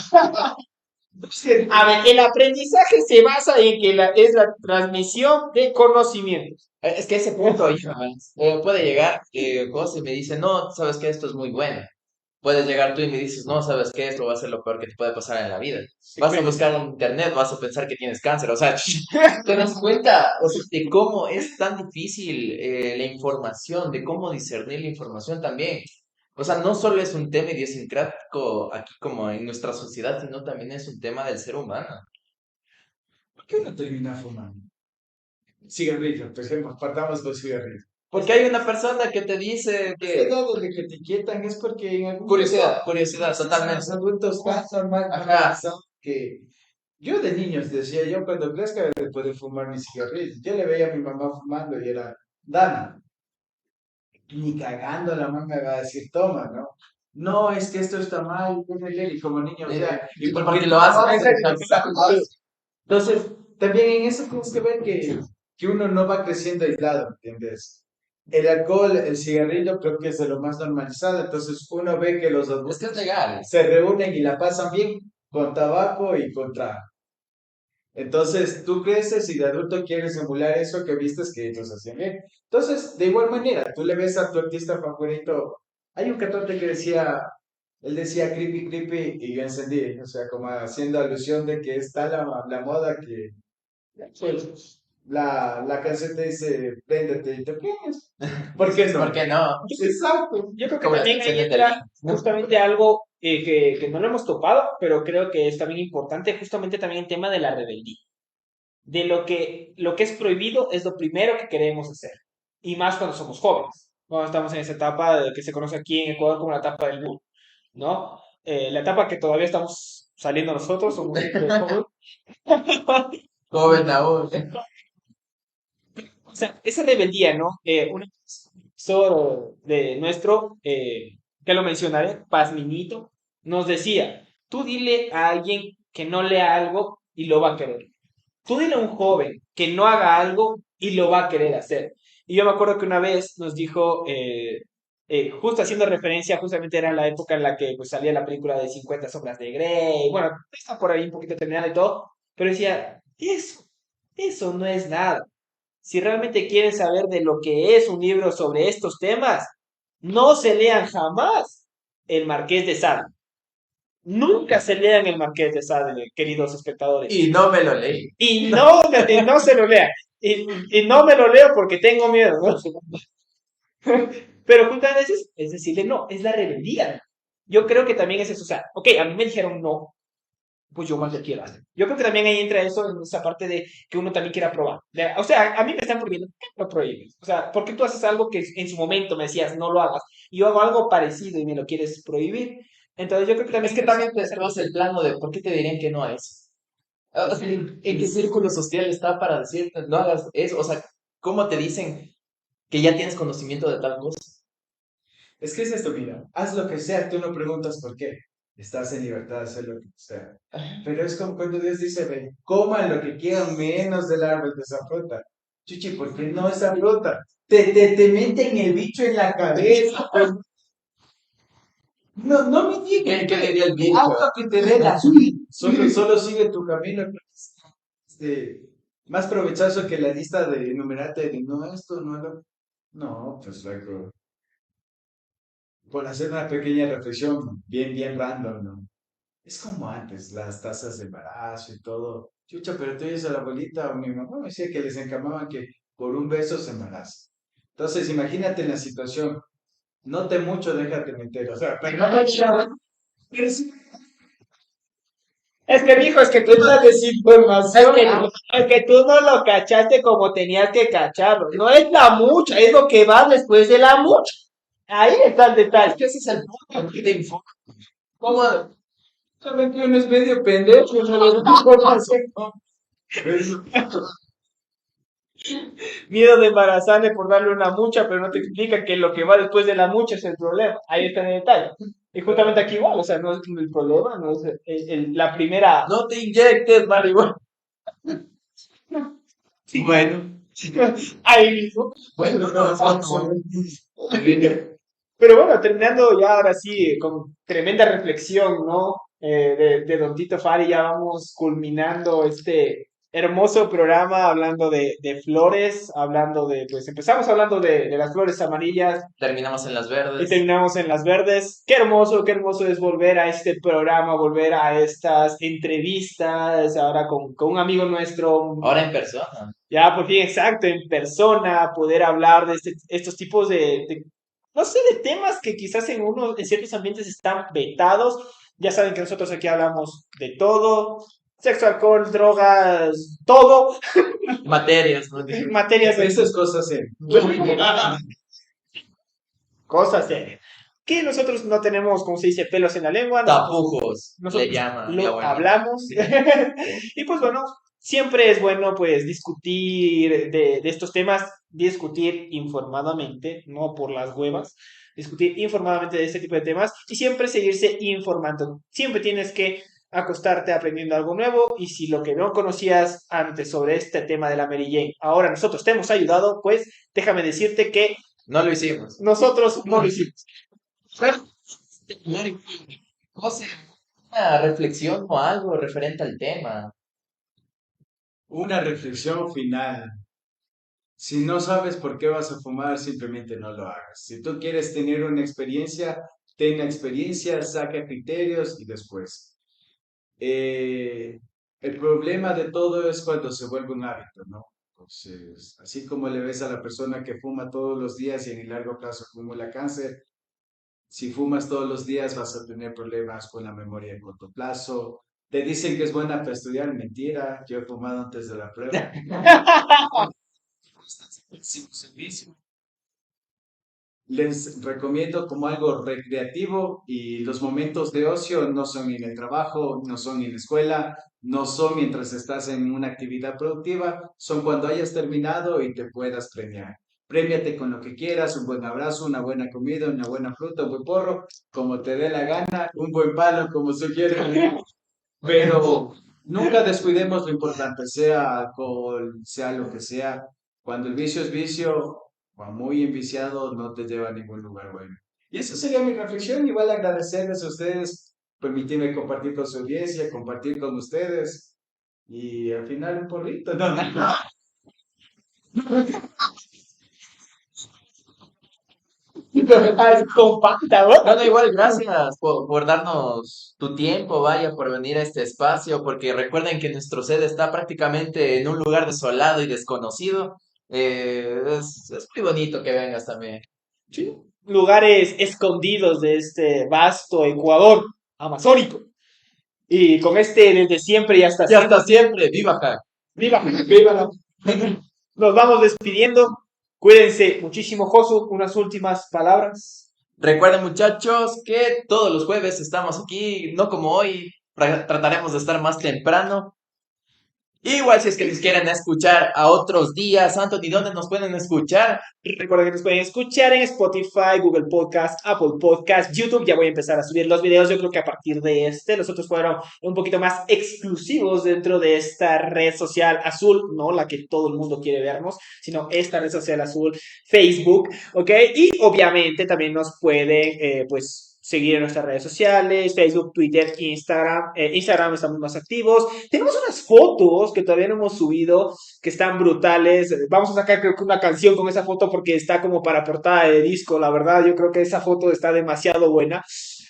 A ver, el aprendizaje se basa en que es la transmisión de conocimientos. es que ese punto ya, puede llegar, José me dice, no, sabes que esto es muy bueno. Puedes llegar tú y me dices, no, sabes que esto va a ser lo peor que te puede pasar en la vida. Vas a buscar en internet, vas a pensar que tienes cáncer. O sea, te das cuenta, o sea, de cómo es tan difícil la información, de cómo discernir la información también. O sea, no solo es un tema idiosincrático aquí como en nuestra sociedad, sino también es un tema del ser humano. qué uno termina fumando? Cigarrillo, por ejemplo, partamos con cigarrillo. Porque hay una persona que te dice Esta que... edad donde que te etiquetan es porque en algún Curiosidad, curiosidad, los totalmente. adultos tan normal Ajá. que yo de niños decía, yo cuando crezca después de fumar mis cigarrillos, yo le veía a mi mamá fumando y era, Dana, ni cagando la mamá me va a decir, toma, ¿no? No, es que esto está mal, y como niño, o sea, ¿Y por qué lo haces? Exacto. Entonces, también en eso tienes que ver que uno no va creciendo aislado, ¿entiendes? El alcohol, el cigarrillo, creo que es de lo más normalizado. Entonces, uno ve que los Es que adultos es legal. se reúnen y la pasan bien con tabaco y con trago. Entonces, tú creces y de adulto quieres emular eso que vistes que ellos hacían bien. Entonces, de igual manera, tú le ves a tu artista favorito. Hay un cantante que decía, él decía creepy, creepy, y yo encendí, o sea, como haciendo alusión de que está la moda que pues, la canción te dice, préndete y te prendes. ¿Por qué no? ¿Por qué no? Exacto. Yo creo que Como la también canción ahí de Telín. entra justamente algo que no lo hemos topado, pero creo que es también importante, justamente también el tema de la rebeldía. De lo que es prohibido es lo primero que queremos hacer. Y más cuando somos jóvenes. Cuando estamos en esa etapa de que se conoce aquí en Ecuador como la etapa del boom, ¿no? La etapa que todavía estamos saliendo nosotros, somos jóvenes. Joven aún. O sea, esa rebeldía, ¿no? Un profesor de nuestro, que lo mencionaré, Pazminito, nos decía, tú dile a alguien que no lea algo y lo va a querer. Tú dile a un joven que no haga algo y lo va a querer hacer. Y yo me acuerdo que una vez nos dijo, justo haciendo referencia, justamente era la época en la que pues, salía la película de 50 sombras de Grey, bueno, está por ahí un poquito terminada y todo, pero decía, eso no es nada. Si realmente quieren saber de lo que es un libro sobre estos temas, no se lean jamás El Marqués de Sade. Nunca se lean El Marqués de Sade, queridos espectadores. Y no me lo leí. Y no se lo lean. Y no me lo leo porque tengo miedo, ¿no? Pero justamente es decirle no, es la rebeldía. Yo creo que también es eso. O sea, ok, a mí me dijeron no, pues yo más lo quiero hacer. Yo creo que también ahí entra eso en esa parte de que uno también quiera probar. O sea, a mí me están prohibiendo, ¿por qué no prohíbes? O sea, ¿por qué tú haces algo que en su momento me decías no lo hagas? Y yo hago algo parecido y me lo quieres prohibir. Entonces yo creo que también Es que también te vas el plano de por qué te dirían que no a eso. O sea, ¿en qué círculo social está para decirte no hagas eso? O sea, ¿cómo te dicen que ya tienes conocimiento de tal cosa? Es que es esto, mira, haz lo que sea, tú no preguntas por qué. Estás en libertad de hacer lo que sea. Pero es como cuando Dios dice, ven, coman lo que quieran menos del árbol de esa fruta. Chuchi, ¿por qué no esa fruta? Te meten el bicho en la cabeza. Pues. No, no me digas. ¿Qué diría el bicho? Haz lo que te dé la solo sigue tu camino. Este, más provechoso que la lista de enumerarte de no esto, no lo. No, pues loco. Por hacer una pequeña reflexión bien random, ¿no? Es como antes, las tasas de embarazo y todo. Chucha, pero tú dices a la abuelita o mi mamá me decía que les encamaban que por un beso se embaraza. Entonces, imagínate la situación. No te mucho, déjate meter. O sea, pero no, Es que mijo, es que tú no es que tú no lo cachaste como tenías que cacharlo. No es la mucha, es lo que va después de la mucha. Ahí está el detalle. ¿Qué ese es el punto que te informa? ¿Cómo? saben que uno es medio pendejo, no lo digo hacer. Miedo de embarazarle por darle una mucha, pero no te explica que lo que va después de la mucha es el problema. Ahí está el detalle. Y justamente aquí igual, o sea, no es el problema, no es la primera. No te inyectes, marihuana. Bueno, Ahí mismo. bueno, no. Pero bueno, terminando ya ahora sí con tremenda reflexión, ¿no? De Don Tito Fari, ya vamos culminando este hermoso programa hablando de flores, hablando de, pues empezamos hablando de las flores amarillas Terminamos en las y verdes. terminamos en las verdes. Qué hermoso es volver a este programa, volver a estas entrevistas, ahora con un amigo nuestro, Ahora en persona. ya por fin, exacto, en persona, poder hablar de estos tipos no sé, de temas que quizás en ciertos ambientes están vetados. Ya saben que nosotros aquí hablamos de todo, sexo, alcohol, drogas, todo, Materias, ¿no? materias de Esas cosas se. cosas serias. Que nosotros no tenemos, como se dice, pelos en la lengua. Tapujos, Nosotros le llaman. mi lo abuela. hablamos. Y pues bueno, siempre es bueno pues discutir de estos temas, discutir informadamente, no por las huevas, discutir informadamente de este tipo de temas y siempre seguirse informando. Siempre tienes que acostarte aprendiendo algo nuevo y si lo que no conocías antes sobre este tema de la Mary Jane, ahora nosotros te hemos ayudado, pues déjame decirte que No lo hicimos. nosotros no lo hicimos. José, una reflexión o algo referente al tema. Una reflexión final. Si no sabes por qué vas a fumar, simplemente no lo hagas. Si tú quieres tener una experiencia, ten la experiencia, saca criterios y después. El problema de todo es cuando se vuelve un hábito, ¿no? Entonces, así como le ves a la persona que fuma todos los días y en el largo plazo acumula cáncer, si fumas todos los días vas a tener problemas con la memoria a corto plazo. Te dicen que es buena para estudiar, mentira. Yo he fumado antes de la prueba. Les recomiendo como algo recreativo y los momentos de ocio no son en el trabajo, no son en la escuela, no son mientras estás en una actividad productiva, son cuando hayas terminado y te puedas premiar. Premiate con lo que quieras, un buen abrazo, una buena comida, una buena fruta, un buen porro, como te dé la gana, un buen palo, como sugiere. Pero nunca descuidemos lo importante, sea alcohol, sea lo que sea. Cuando el vicio es vicio, o muy enviciado, no te lleva a ningún lugar bueno. Y esa sería mi reflexión. Igual agradecerles a ustedes, permitirme compartir con su audiencia, compartir con ustedes. Y al final un porrito. No, no, no. Compacta, ¿no? Bueno, igual, gracias por darnos tu tiempo, vaya, por venir a este espacio, porque recuerden que nuestro sede está prácticamente en un lugar desolado y desconocido. Es muy bonito que vengas también. Sí, lugares escondidos de este vasto Ecuador amazónico. Y con este desde siempre y hasta Y hasta siempre, viva Hack. ¡Viva! ¡Viva! Nos vamos despidiendo. Cuídense muchísimo, Josu. Unas últimas palabras. Recuerden, muchachos, que todos los jueves estamos aquí, no como hoy, trataremos de estar más temprano. Igual si es que les quieren escuchar a otros días, Anthony, ¿dónde nos pueden escuchar? Recuerden que nos pueden escuchar en Spotify, Google Podcast, Apple Podcast, YouTube. Ya voy a empezar a subir los videos. Yo creo que a partir de los otros fueron un poquito más exclusivos dentro de esta red social azul, no la que todo el mundo quiere vernos, sino esta red social azul, Facebook, ¿ok? Y obviamente también nos pueden, pues, seguir en nuestras redes sociales, Facebook, Twitter, Instagram. Instagram estamos más activos. Tenemos unas fotos que todavía no hemos subido, que están brutales. Vamos a sacar creo que una canción con esa foto porque está como para portada de disco, la verdad. Yo creo que esa foto está demasiado buena.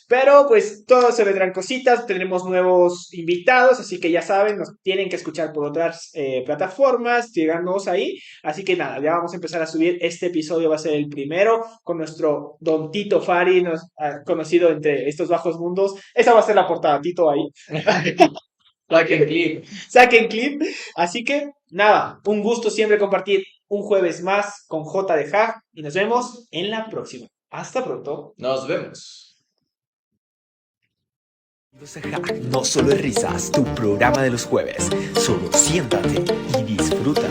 Pero pues todos se vendrán cositas, tendremos nuevos invitados, así que ya saben, nos tienen que escuchar por otras plataformas, síganos ahí. Así que nada, ya vamos a empezar a subir. Este episodio va a ser el primero con nuestro Don Tito Fari, conocido entre estos bajos mundos. Esa va a ser la portada, Tito ahí. Saquen clip. Saquen clip. Así que nada, un gusto siempre compartir un jueves más con J de Hack y nos vemos en la próxima. Hasta pronto. Nos vemos. Hack no solo es risas, tu programa de los jueves. Solo siéntate y disfruta.